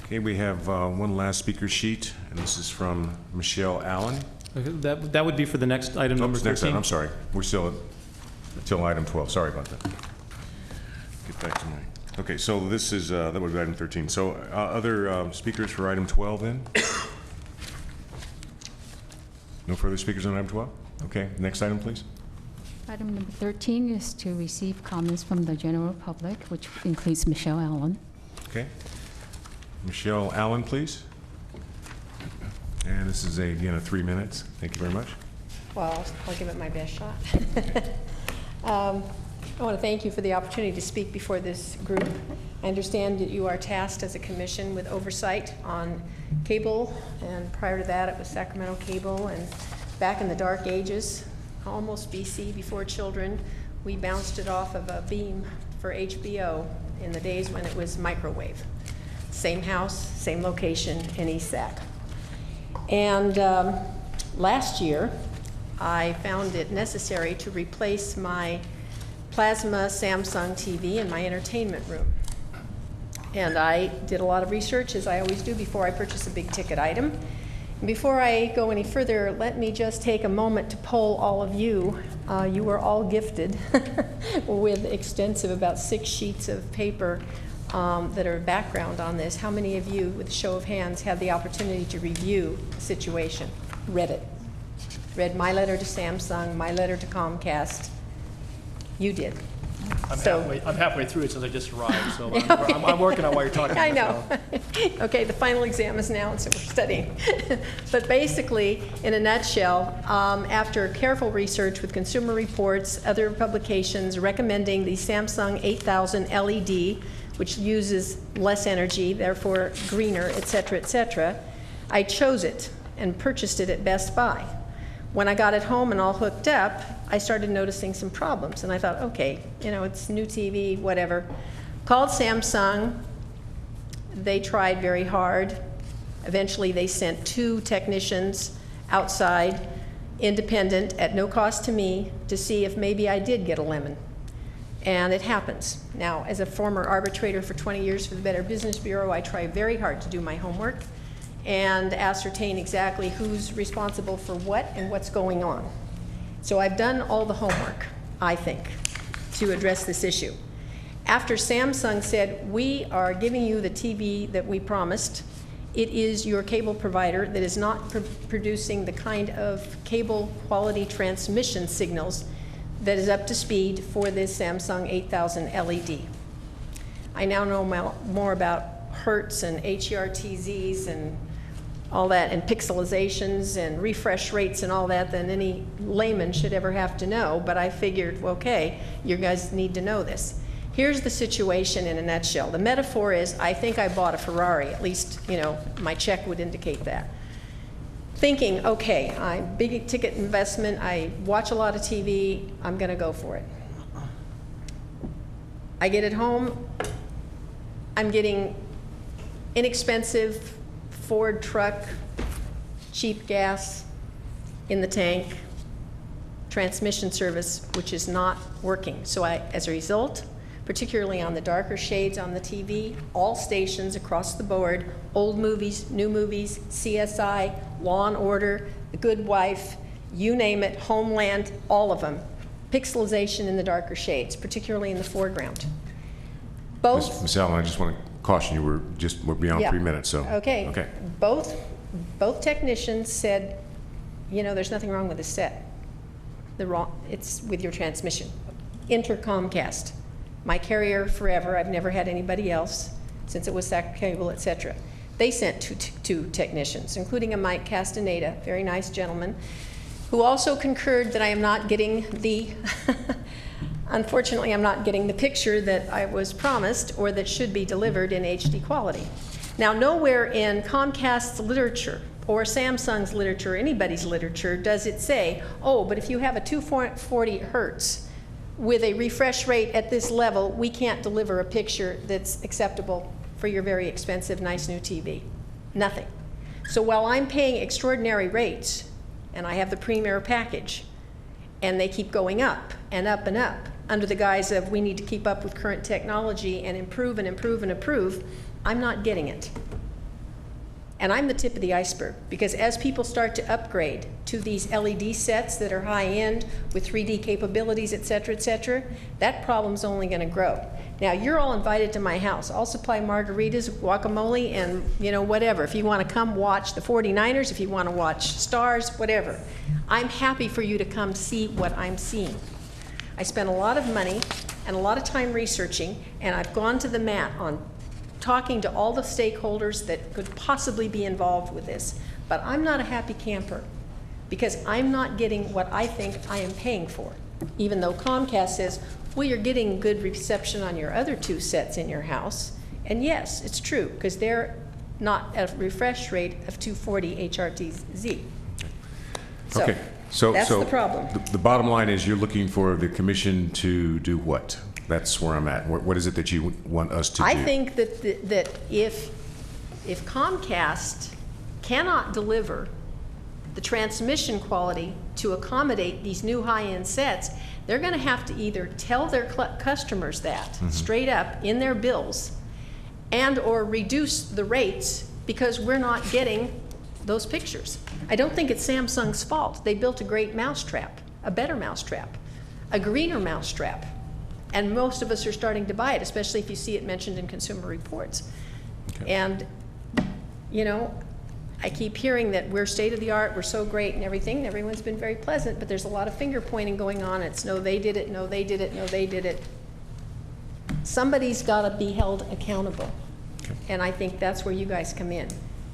Okay, we have one last speaker sheet, and this is from Michelle Allen. Okay, that would be for the next item, number 13. Next item, I'm sorry. We're still until item 12. Sorry about that. Get back to my. Okay, so this is that would be item 13. So other speakers for item 12 then? No further speakers on item 12? Okay, next item, please. Item number 13 is to receive comments from the general public, which includes Michelle Allen. Okay. Michelle Allen, please. And this is, again, 3 minutes. Thank you very much. Well, I'll give it my best shot. I want to thank you for the opportunity to speak before this group. I understand that you are tasked as a commission with oversight on cable, and prior to that it was Sacramento Cable, and back in the dark ages, almost BC, before children, we bounced it off of a beam for HBO in the days when it was microwave. Same house, same location in East Sac. And last year, I found it necessary to replace my plasma Samsung TV in my entertainment room. And I did a lot of research, as I always do, before I purchase a big ticket item. And before I go any further, let me just take a moment to poll all of you. You were all gifted with extensive, about 6 sheets of paper that are background on this. How many of you, with a show of hands, had the opportunity to review the situation, read it? Read my letter to Samsung, my letter to Comcast. You did. I'm halfway through it since I just arrived, so I'm working on what you're talking about. I know. Okay, the final exam is now, and so we're studying. But basically, in a nutshell, after careful research with Consumer Reports, other publications recommending the Samsung 8000 LED, which uses less energy, therefore greener, et cetera, I chose it and purchased it at Best Buy. When I got it home and all hooked up, I started noticing some problems, and I thought, okay, you know, it's new TV, whatever. Called Samsung. They tried very hard. Eventually, they sent 2 technicians outside, independent, at no cost to me, to see if maybe I did get a lemon. And it happens. Now, as a former arbitrator for 20 years for the Better Business Bureau, I try very hard to do my homework and ascertain exactly who's responsible for what and what's going on. So I've done all the homework, I think, to address this issue. After Samsung said, we are giving you the TV that we promised, it is your cable provider that is not producing the kind of cable quality transmission signals that is up to speed for this Samsung 8000 LED. I now know more about hertz and HERTZs and all that, and pixelizations and refresh rates and all that than any layman should ever have to know, but I figured, okay, you guys need to know this. Here's the situation in a nutshell. The metaphor is, I think I bought a Ferrari, at least, you know, my check would indicate that. Thinking, okay, big ticket investment, I watch a lot of TV, I'm gonna go for it. I get it home, I'm getting inexpensive Ford truck, cheap gas in the tank, transmission service, which is not working. So as a result, particularly on the darker shades on the TV, all stations across the board, old movies, new movies, CSI, Law and Order, The Good Wife, you name it, Homeland, all of them. Pixelization in the darker shades, particularly in the foreground. Both. Ms. Allen, I just want to caution you, we're beyond 3 minutes, so. Okay. Both technicians said, you know, there's nothing wrong with the set. It's with your transmission. Comcast, my carrier forever. I've never had anybody else since it was Sac Cable, et cetera. They sent two technicians, including a Mike Castaneda, very nice gentleman. who also concurred that I am not getting the, unfortunately, I'm not getting the picture that I was promised or that should be delivered in HD quality. Now, nowhere in Comcast's literature or Samsung's literature, or anybody's literature, does it say, oh, but if you have a 240 hertz with a refresh rate at this level, we can't deliver a picture that's acceptable for your very expensive, nice new TV. Nothing. So while I'm paying extraordinary rates, and I have the Premier package, and they keep going up and up and up under the guise of we need to keep up with current technology and improve and improve and improve, I'm not getting it. And I'm the tip of the iceberg, because as people start to upgrade to these LED sets that are high-end with 3D capabilities, et cetera, that problem's only going to grow. Now, you're all invited to my house. I'll supply margaritas, guacamole, and whatever. If you want to come watch the 49ers, if you want to watch Stars, whatever. I'm happy for you to come see what I'm seeing. I spent a lot of money and a lot of time researching, and I've gone to the mat on talking to all the stakeholders that could possibly be involved with this. But I'm not a happy camper, because I'm not getting what I think I am paying for. Even though Comcast says, well, you're getting good reception on your other 2 sets in your house. And yes, it's true, because they're not at a refresh rate of 240 HRTZ. So, okay. So that's the problem. The bottom line is you're looking for the commission to do what? That's where I'm at. What is it that you want us to do? I think that that if Comcast cannot deliver the transmission quality to accommodate these new high-end sets, they're going to have to either tell their customers that straight up in their bills, and or reduce the rates, because we're not getting those pictures. I don't think it's Samsung's fault. They built a great mousetrap, a better mousetrap, a greener mousetrap. And most of us are starting to buy it, especially if you see it mentioned in Consumer Reports. Okay. And, I keep hearing that we're state-of-the-art, we're so great and everything, and everyone's been very pleasant, but there's a lot of finger-pointing going on. It's no, they did it, no, they did it, no, they did it. Somebody's got to be held accountable. Okay. And I think that's where you guys come in.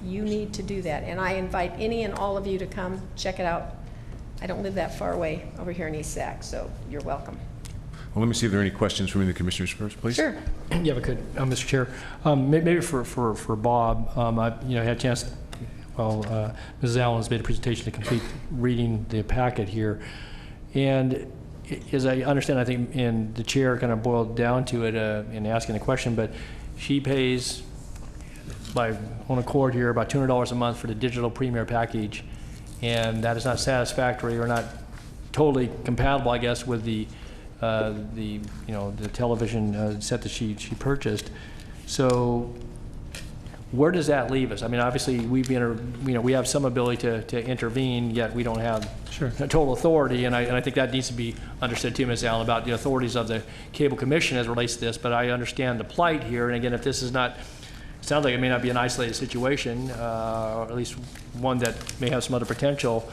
You need to do that. And I invite any and all of you to come check it out. I don't live that far away over here in East Sac, so you're welcome. Well, let me see if there are any questions from the commissioners first, please. Sure. Yeah, if I could, Mr. Chair. Maybe for Bob, I had a chance. Mrs. Allen has made a presentation to complete reading the packet here, and as I understand, I think in the chair kind of boiled down to it in asking the question, but she pays by own accord here about $200 a month for the digital Premier package, and that is not satisfactory or not totally compatible, I guess, with the television set that she purchased. So where does that leave us? I mean, obviously we have some ability to intervene, yet we don't have total authority, and I think that needs to be understood too, Ms. Allen, about the authorities of the Cable Commission as it relates to this. But I understand the plight here, and again, if this is not, sounds like it may not be an isolated situation, or at least one that may have some other potential.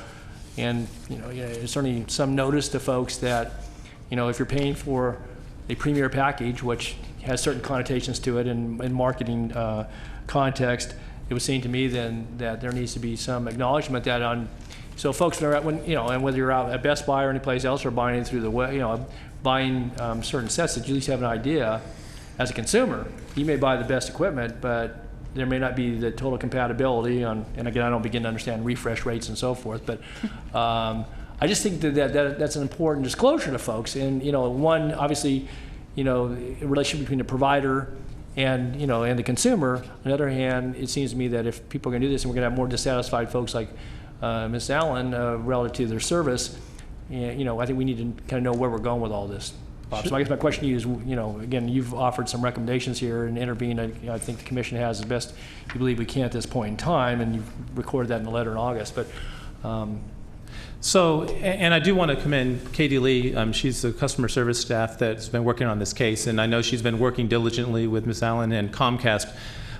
And there's certainly some notice to folks that if you're paying for a Premier package, which has certain connotations to it in marketing context, it was seen to me then that there needs to be some acknowledgement that so folks that are and whether you're out at Best Buy or any place else or buying it through the web, buying certain sets, that you at least have an idea as a consumer. You may buy the best equipment, but there may not be the total compatibility on, and again, I don't begin to understand refresh rates and so forth, but I just think that's an important disclosure to folks. And one, obviously, a relationship between the provider and and the consumer. On the other hand, it seems to me that if people are going to do this, and we're going to have more dissatisfied folks like Ms. Allen relative to their service, I think we need to kind of know where we're going with all this. Bob. So I guess my question to you is, again, you've offered some recommendations here and intervened. I think the commission has the best you believe we can at this point in time, and you've recorded that in the letter in August. But so, and I do want to commend Katie Lee. She's the customer service staff that's been working on this case, and I know she's been working diligently with Ms. Allen and Comcast.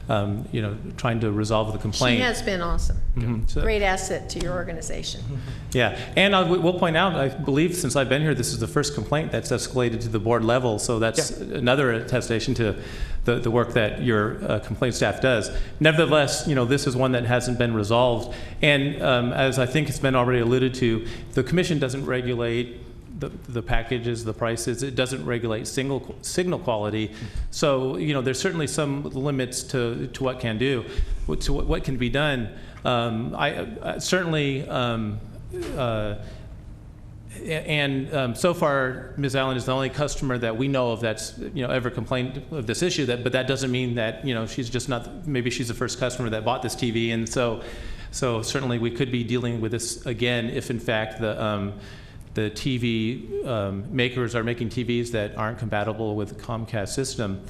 trying to resolve the complaint. She has been awesome. So- Great asset to your organization. Yeah, and we'll point out, I believe since I've been here, this is the first complaint that's escalated to the board level, so that's another attestation to the work that your complaint staff does. Nevertheless, this is one that hasn't been resolved, and as I think it's been already alluded to, the commission doesn't regulate the packages, the prices. It doesn't regulate signal quality. So there's certainly some limits to what can do, to what can be done. I certainly. So far, Ms. Allen is the only customer that we know of that's ever complained of this issue. But that doesn't mean that she's just not. Maybe she's the first customer that bought this TV, and so certainly we could be dealing with this again if in fact the TV makers are making TVs that aren't compatible with the Comcast system.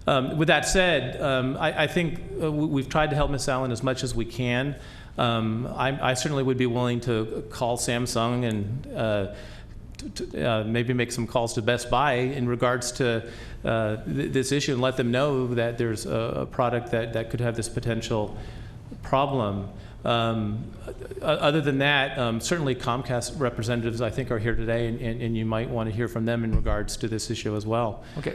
With that said, I think we've tried to help Ms. Allen as much as we can. I certainly would be willing to call Samsung and maybe make some calls to Best Buy in regards to this issue and let them know that there's a product that could have this potential problem. Other than that, certainly Comcast representatives, I think, are here today, and you might want to hear from them in regards to this issue as well. Okay,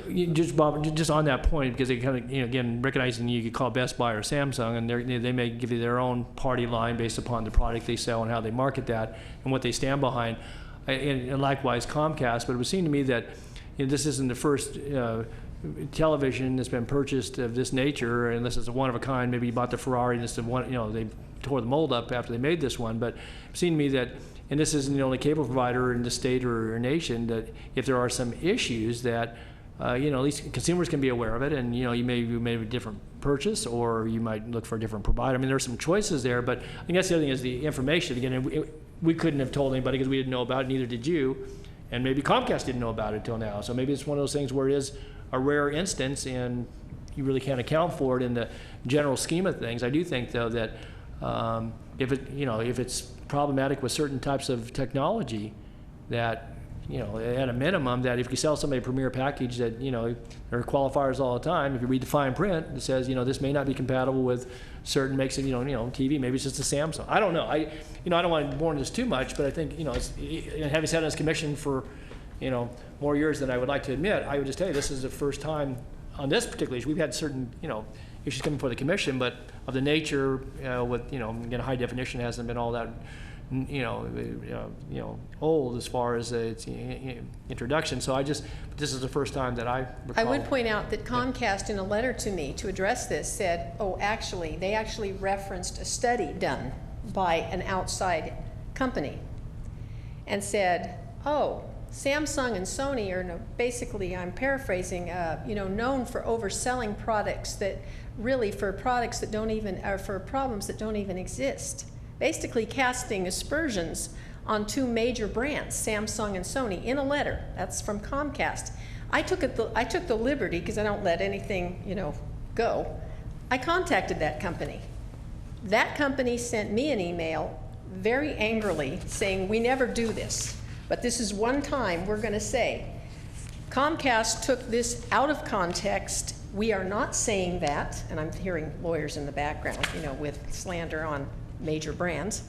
Bob, just on that point, because they kind of, again, recognizing you could call Best Buy or Samsung, and they may give you their own party line based upon the product they sell and how they market that and what they stand behind, and likewise Comcast. But it would seem to me that this isn't the first television that's been purchased of this nature, unless it's a one of a kind. Maybe you bought the Ferrari, and it's the one, they tore the mold up after they made this one. But it seemed to me that, and this isn't the only cable provider in the state or nation, that if there are some issues that at least consumers can be aware of it, and you may have a different purchase, or you might look for a different provider. I mean, there's some choices there, but I guess the other thing is the information. Again, we couldn't have told anybody because we didn't know about it, neither did you, and maybe Comcast didn't know about it until now. So maybe it's one of those things where it is a rare instance, and you really can't account for it in the general scheme of things. I do think, though, that if it's problematic with certain types of technology, that at a minimum, that if you sell somebody a premier package that there are qualifiers all the time. If you read the fine print, it says this may not be compatible with certain makes of TV. Maybe it's just a Samsung. I don't know. I don't want to bore into this too much, but I think having sat on this commission for more years than I would like to admit, I would just tell you this is the first time on this particular issue. We've had certain issues coming before the commission, but of the nature with again, high definition hasn't been all that old as far as its introduction. So this is the first time that I recall. I would point out that Comcast, in a letter to me to address this, said, they actually referenced a study done by an outside company and said, Samsung and Sony are basically, I'm paraphrasing, known for overselling products that really for products that don't even, or for problems that don't even exist. Basically casting aspersions on two major brands, Samsung and Sony, in a letter. That's from Comcast. I took the liberty, because I don't let anything, go. I contacted that company. That company sent me an email very angrily saying, we never do this, but this is one time we're going to say, Comcast took this out of context. We are not saying that, and I'm hearing lawyers in the background, with slander on major brands.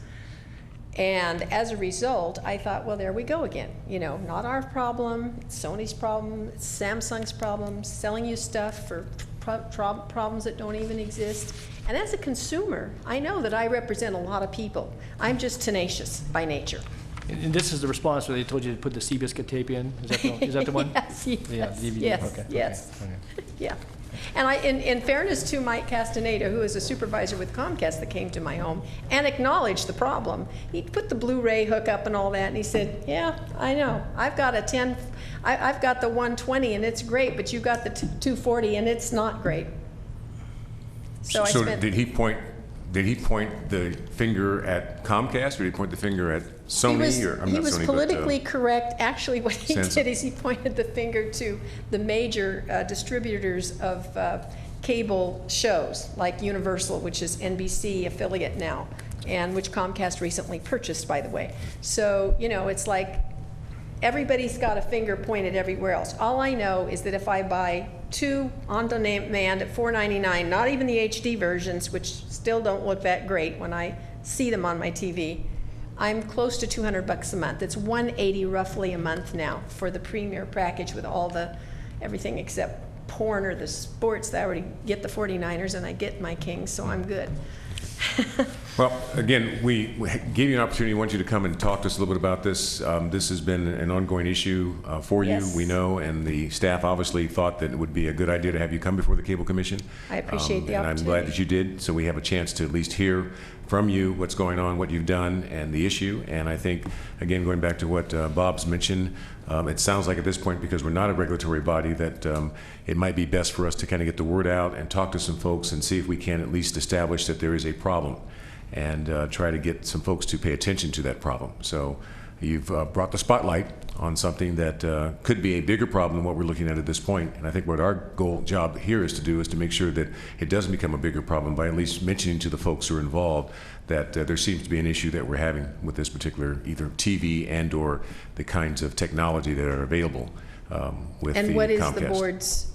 And as a result, I thought, well, there we go again. Not our problem, it's Sony's problem, it's Samsung's problem, selling you stuff for problems that don't even exist. And as a consumer, I know that I represent a lot of people. I'm just tenacious by nature. And this is the response where they told you to put the Seabiscuit tape in? Is that the one? Yes, yes, okay. Yeah. And in fairness to Mike Castaneda, who is a supervisor with Comcast that came to my home and acknowledged the problem, he put the Blu-ray hookup and all that, and he said, yeah, I know. I've got I've got the 120 and it's great, but you got the 240 and it's not great. So did he point the finger at Comcast, or did he point the finger at Sony? He was politically correct. Actually, what he did is he pointed the finger to the major distributors of cable shows, like Universal, which is NBC affiliate now, and which Comcast recently purchased, by the way. So, it's like, everybody's got a finger pointed everywhere else. All I know is that if I buy 2 on demand at $4.99, not even the HD versions, which still don't look that great when I see them on my TV, I'm close to $200 a month. It's $180 roughly a month now for the premier package with all the everything except porn or the sports. I already get the 49ers and I get my Kings, so I'm good. Well, again, we gave you an opportunity. We want you to come and talk to us a little bit about this. This has been an ongoing issue for you, Yes. we know, and the staff obviously thought that it would be a good idea to have you come before the Cable Commission. I appreciate the and I'm glad that you did, so we have a chance to at least hear from you what's going on, what you've done, and the issue. And I think, again, going back to what Bob's mentioned, it sounds like at this point, because we're not a regulatory body, that it might be best for us to kind of get the word out and talk to some folks and see if we can at least establish that there is a problem and try to get some folks to pay attention to that problem. So you've brought the spotlight on something that could be a bigger problem than what we're looking at this point. And I think what our job here is to do is to make sure that it doesn't become a bigger problem by at least mentioning to the folks who are involved that there seems to be an issue that we're having with this particular either TV and or the kinds of technology that are available with the Comcast. And what is the board's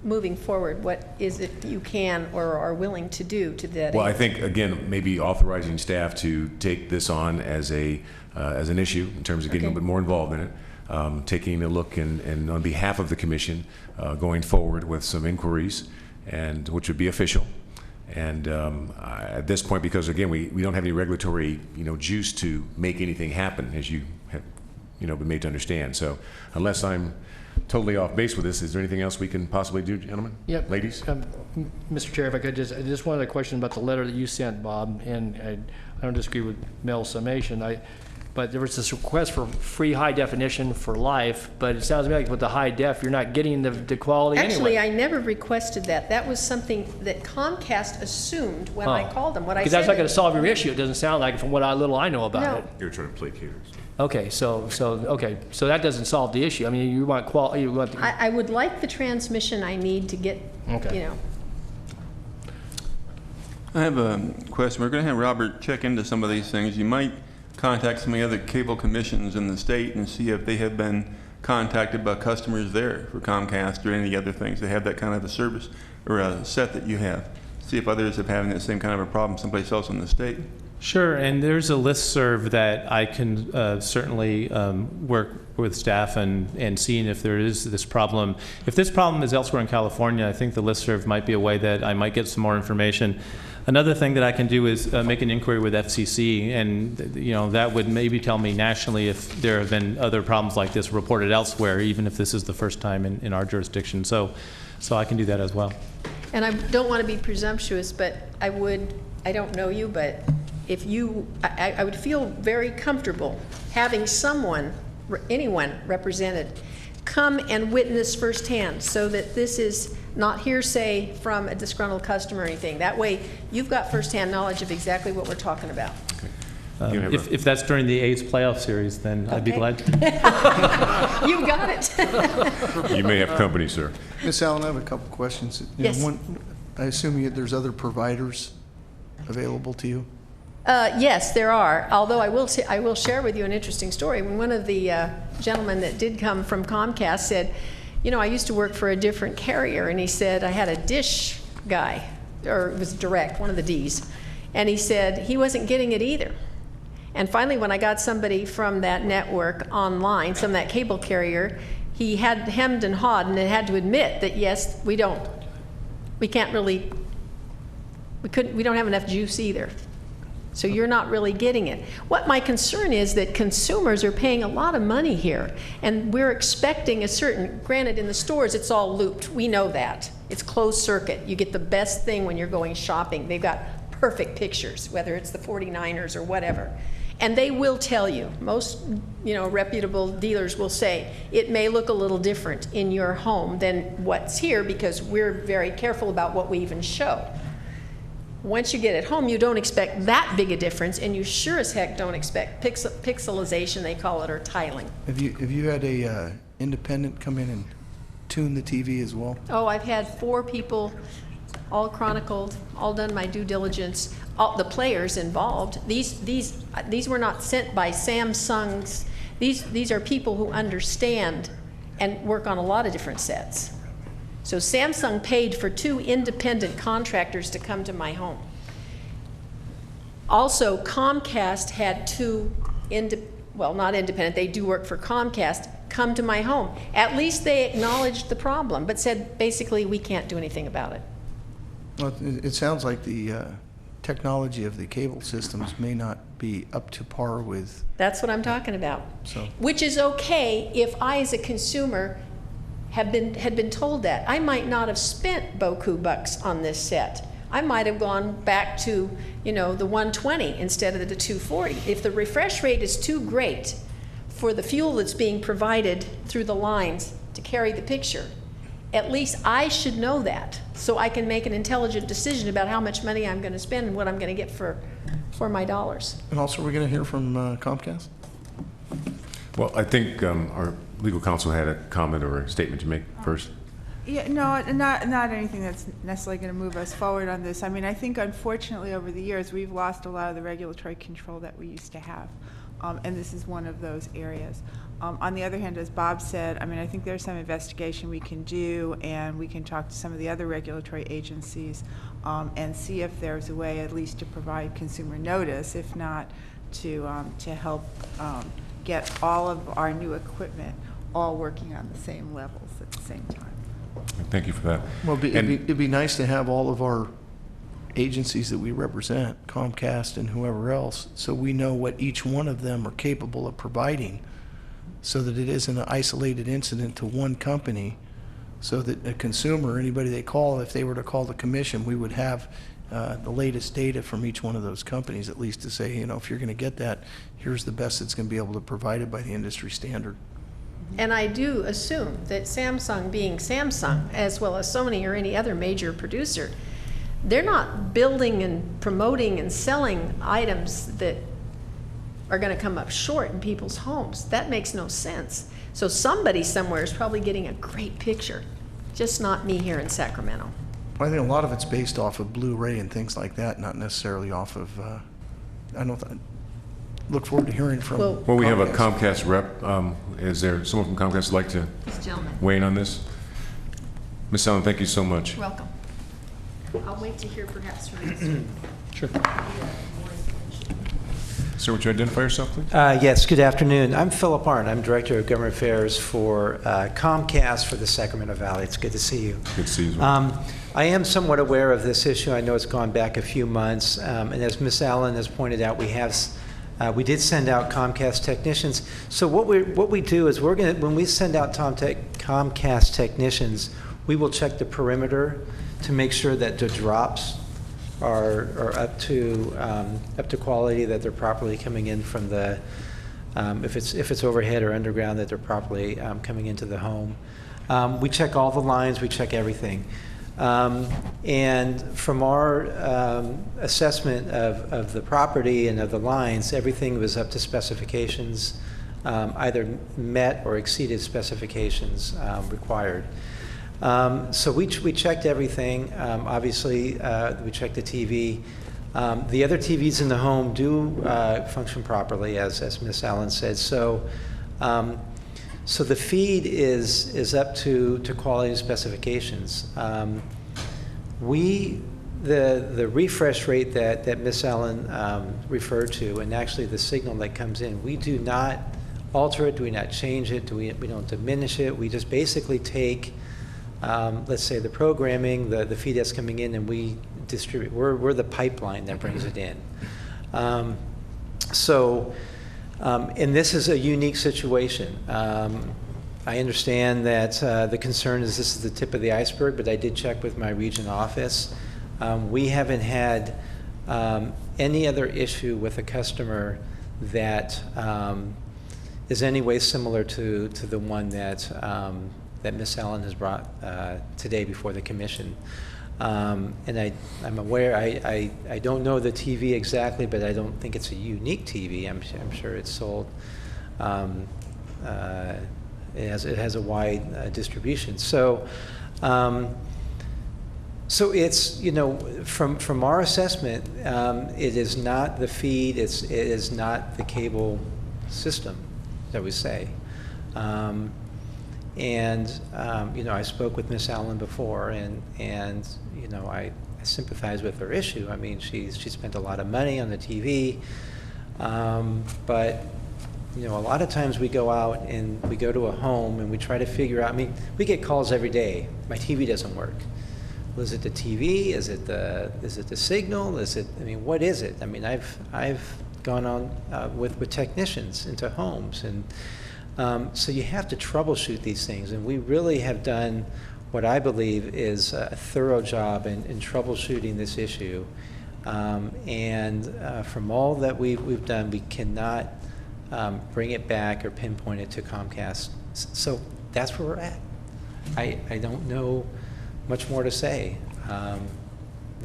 moving forward? What is it you can or are willing to do to that Well, end? I think, again, maybe authorizing staff to take this on as an issue in terms of getting a little bit more involved in it, taking a look and on behalf of the commission, going forward with some inquiries, and which would be official. And at this point, because again, we don't have any regulatory juice to make anything happen, as you have been made to understand. So unless I'm totally off base with this, is there anything else we can possibly do, gentlemen? Yep. Ladies? Mr. Chair, if I could just one other question about the letter that you sent, Bob, and I don't disagree with Mel's summation. But there was this request for free high definition for life, but it sounds to me like with the high def, you're not getting the quality Actually, anyway. I never requested that. That was something that Comcast assumed when I called them. What I said. Because that's not going to solve your issue. It doesn't sound like from what little I know about No. it. You're trying to placate us. Okay, so that doesn't solve the issue. I mean, you want quality. You want. I would like the transmission I need to get. Okay. I have a question. We're going to have Robert check into some of these things. You might contact some of the other cable commissions in the state and see if they have been contacted by customers there for Comcast or any other things. They have that kind of a service or a set that you have. See if others are having the same kind of a problem someplace else in the state. Sure, and there's a listserv that I can certainly work with staff and seeing if there is this problem. If this problem is elsewhere in California, I think the listserv might be a way that I might get some more information. Another thing that I can do is make an inquiry with FCC, and that would maybe tell me nationally if there have been other problems like this reported elsewhere, even if this is the first time in our jurisdiction. So I can do that as well. And I don't want to be presumptuous, but I don't know you, but if you, I would feel very comfortable having anyone represented, come and witness firsthand so that this is not hearsay from a disgruntled customer or anything. That way, you've got firsthand knowledge of exactly what we're talking about. If that's during the A's playoff series, then I'd be glad to. You got it. You may have company, sir. Ms. Allen, I have a couple questions. Yes. I assume there's other providers available to you? Yes, there are. Although I will share with you an interesting story. When one of the gentlemen that did come from Comcast said, I used to work for a different carrier, and he said I had a dish guy, or it was direct, one of the Ds, and he said he wasn't getting it either. And finally, when I got somebody from that network online, from that cable carrier, he had hemmed and hawed and had to admit that yes, we don't have enough juice either. So you're not really getting it. What my concern is that consumers are paying a lot of money here, and we're expecting granted in the stores it's all looped, we know that. It's closed circuit. You get the best thing when you're going shopping. They've got perfect pictures, whether it's the 49ers or whatever. And they will tell you, most reputable dealers will say, it may look a little different in your home than what's here because we're very careful about what we even show. Once you get it home, you don't expect that big a difference, and you sure as heck don't expect pixelization, they call it, or tiling. Have you had a independent come in and tune the TV as well? Oh, I've had 4 people, all chronicled, all done my due diligence. All the players involved. These were not sent by Samsung's. These are people who understand and work on a lot of different sets. So Samsung paid for 2 independent contractors to come to my home. Also, Comcast had 2, well, not independent, they do work for Comcast, come to my home. At least they acknowledged the problem, but said basically we can't do anything about it. Well, it sounds like the technology of the cable systems may not be up to par with. That's what I'm talking about. So. Which is okay if I, as a consumer, had been told that. I might not have spent beaucoup bucks on this set. I might have gone back to, you know, the 120 instead of the 240. If the refresh rate is too great for the fuel that's being provided through the lines to carry the picture, at least I should know that, so I can make an intelligent decision about how much money I'm going to spend and what I'm going to get for my dollars. And also, we're going to hear from Comcast? Well, I think our legal counsel had a comment or a statement to make first. Yeah, no, not anything that's necessarily going to move us forward on this. I mean, I think unfortunately over the years we've lost a lot of the regulatory control that we used to have, and this is one of those areas. On the other hand, as Bob said, I mean, I think there's some investigation we can do, and we can talk to some of the other regulatory agencies and see if there's a way at least to provide consumer notice, if not to help get all of our new equipment all working on the same levels at the same time. Thank you for that. Well, it'd be nice to have all of our agencies that we represent, Comcast and whoever else, so we know what each one of them are capable of providing, so that it isn't an isolated incident to one company, so that a consumer, anybody they call, if they were to call the commission, we would have the latest data from each one of those companies, at least to say, you know, if you're going to get that, here's the best that's going to be able to provide it by the industry standard. And I do assume that Samsung, being Samsung, as well as Sony or any other major producer, they're not building and promoting and selling items that are going to come up short in people's homes. That makes no sense. So somebody somewhere is probably getting a great picture, just not me here in Sacramento. I think a lot of it's based off of Blu-ray and things like that, not necessarily off of, look forward to hearing from Well, we have a Comcast rep. Is there someone from Comcast who'd like to weigh in on this? Ms. Allen, thank you so much. Welcome. I'll wait to hear perhaps from you. Sure. Sir, would you identify yourself, please? Yes, good afternoon. I'm Philip Arndt. I'm Director of Government Affairs for Comcast for the Sacramento Valley. It's good to see you. Good to see you as well. I am somewhat aware of this issue. I know it's gone back a few months. And as Ms. Allen has pointed out, we did send out Comcast technicians. So what we do is when we send out Comcast technicians, we will check the perimeter to make sure that the drops are up to quality, that they're properly coming in from the if it's overhead or underground, that they're properly coming into the home. We check all the lines. We check everything. And from our assessment of the property and of the lines, everything was up to specifications, either met or exceeded specifications required. So we checked everything. Obviously, we checked the TV. The other TVs in the home do function properly, as Ms. Allen said. So the feed is up to quality specifications. The refresh rate that Ms. Allen referred to, and actually the signal that comes in, we do not alter it, we do not change it, we don't diminish it. We just basically take, let's say, the programming, the feed that's coming in, and we distribute. We're the pipeline that brings it in. And this is a unique situation. I understand that the concern is this is the tip of the iceberg, but I did check with my region office. We haven't had any other issue with a customer that is any way similar to the one that Ms. Allen has brought today before the commission. And I'm aware, I don't know the TV exactly, but I don't think it's a unique TV. I'm sure it's sold. It has a wide distribution. So it's, from our assessment, it is not the feed, it is not the cable system. shall we say. I spoke with Miss Allen before, and I sympathize with her issue. I mean, she spent a lot of money on the TV, but a lot of times we go out and we go to a home and we try to figure out. I mean, we get calls every day. My TV doesn't work. Well, is it the TV? Is it the signal? What is it? I mean, I've gone on with technicians into homes, and so you have to troubleshoot these things, and we really have done what I believe is a thorough job in troubleshooting this issue. From all that we've done, we cannot bring it back or pinpoint it to Comcast. So that's where we're at. I don't know much more to say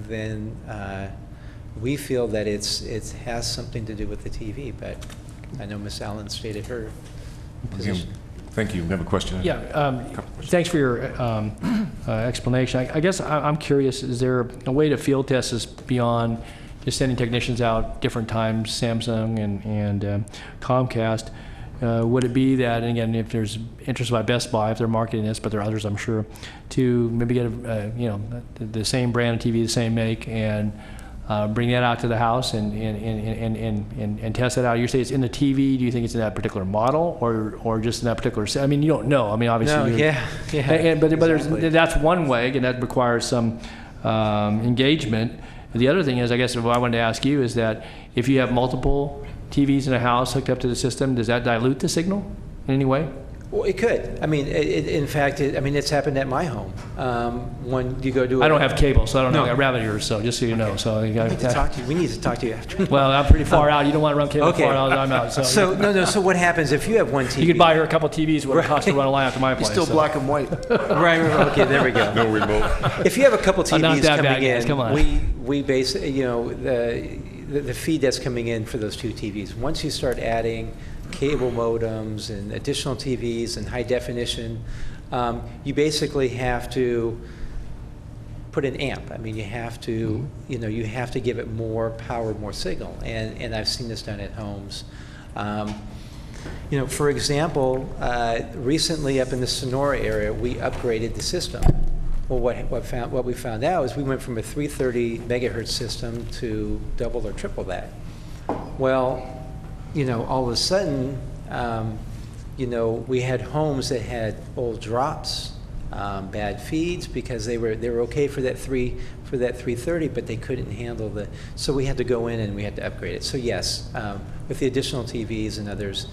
than we feel that it has something to do with the TV, but I know Ms. Allen stated her position. Thank you. We have a question. Yeah, thanks for your explanation. I guess I'm curious, is there a way to field test this beyond just sending technicians out different times, Samsung and Comcast? Would it be that, and again, if there's interest by Best Buy, if they're marketing this, but there are others, I'm sure, to maybe get the same brand of TV, the same make, and bring that out to the house and test it out? You say it's in the TV. Do you think it's in that particular model, or just in that particular? I mean, you don't know. I mean, obviously. No, yeah. But Exactly. that's one way, and that requires some engagement. The other thing is, I guess, what I wanted to ask you is that if you have multiple TVs in a house hooked up to the system, does that dilute the signal in any way? Well, it could. I mean, in fact, it's happened at my home. When you go to I don't have cable, so I don't know. No. I got rabbit ears, so just so you know. So you got We need to talk to you. We need to talk to you after. Well, I'm pretty far out. You don't want to run cable Okay. far out. I'm out. So So what happens if you have one TV? you could buy her a couple TVs. What it costs to run a line out to my place. He's still so. black and white. Right. Okay, there we go. No remote. If you have a couple I'm not TVs that coming bad, guys. Come on. we base the feed that's coming in for those two TVs. Once you start adding cable modems and additional TVs and high definition, you basically have to put an amp. I mean, you have to, you have to give it more power, more signal. And I've seen this done at homes. For example, recently up in the Sonora area, we upgraded the system. Well, what we found out is we went from a 330 megahertz system to double or triple that. Well, all of a sudden, we had homes that had old drops, bad feeds, because they were okay for that 330, but they couldn't handle so we had to go in and we had to upgrade it. So yes, with the additional TVs and others,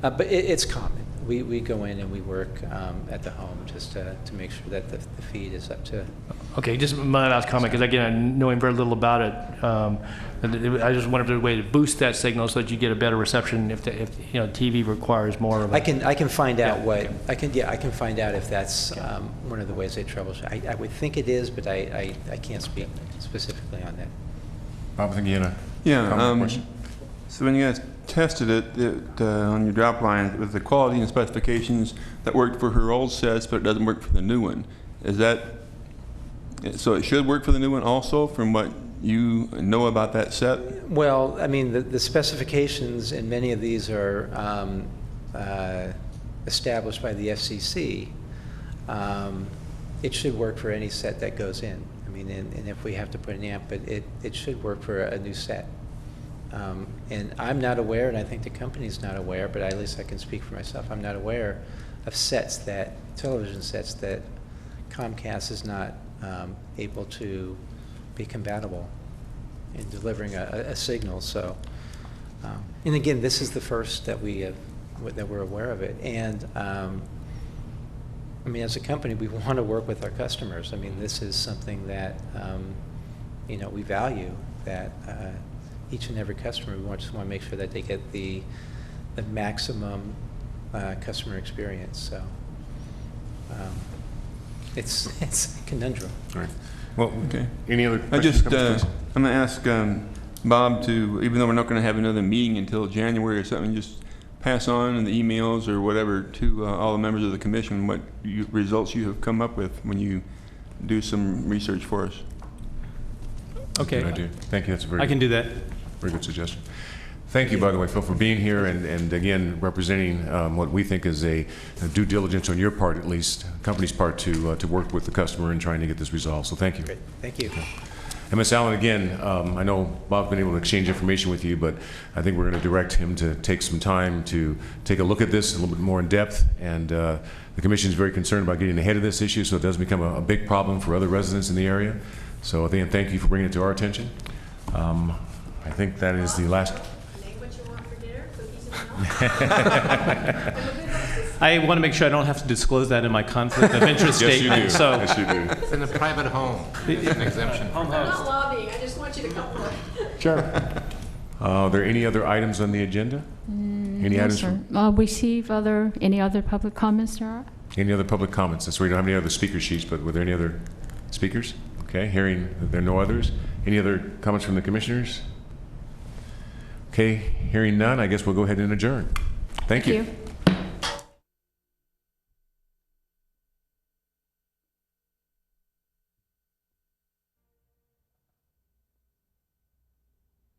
but it's common. We go in and we work at the home just to make sure that the feed is up to. Okay, just my last comment, because again, knowing very little about it, I just wonder if there's a way to boost that signal so that you get a better reception if TV requires more of. I can find out I can find out if that's one of the ways they troubleshoot. I would think it is, but I can't speak specifically on that. Bob, I think you had Yeah. comment or question. So when you guys tested it on your drop line with the quality and specifications that worked for her old sets, but it doesn't work for the new one, is that so? It should work for the new one also, from what you know about that set? Well, I mean, the specifications in many of these are established by the FCC. It should work for any set that goes in. I mean, and if we have to put an amp, but it should work for a new set. And I'm not aware, and I think the company's not aware, but at least I can speak for myself, I'm not aware of television sets that Comcast is not able to be compatible in delivering a signal. So, and again, this is the first that we're aware of it. And I mean, as a company, we want to work with our customers. I mean, this is something that we value, that each and every customer, we just want to make sure that they get the maximum customer experience. So it's a conundrum. All right. Well, okay. Any other questions? I'm going to ask Bob to, even though we're not going to have another meeting until January or something, just pass on in the emails or whatever to all the members of the commission what results you have come up with when you do some research for us. Okay. Good idea. Thank you. That's a very I can do that. Very good suggestion. Thank you, by the way, Phil, for being here and again, representing what we think is a due diligence on your part, at least, company's part, to work with the customer and trying to get this resolved. So thank you. Great. Thank you. And Ms. Allen, again, I know Bob's been able to exchange information with you, but I think we're going to direct him to take some time to take a look at this a little bit more in depth. And the Commission is very concerned about getting ahead of this issue so it doesn't become a big problem for other residents in the area. So again, thank you for bringing it to our attention. I think that is the last. Name what you want for dinner, cookies and milk. I want to make sure I don't have to disclose that in my conflict of interest Yes, statement. you do. So Yes, you do. It's in a private home. It's an exemption. I'm not lobbying, I just want you to come forward. Sure. Are there any other items on the agenda? Any No, items? sir. Receive any other public comments there are? Any other public comments? That's why we don't have any other speaker sheets, but were there any other speakers? Okay, hearing that there are no others. Any other comments from the commissioners? Okay, hearing none, I guess we'll go ahead and adjourn. Thank you.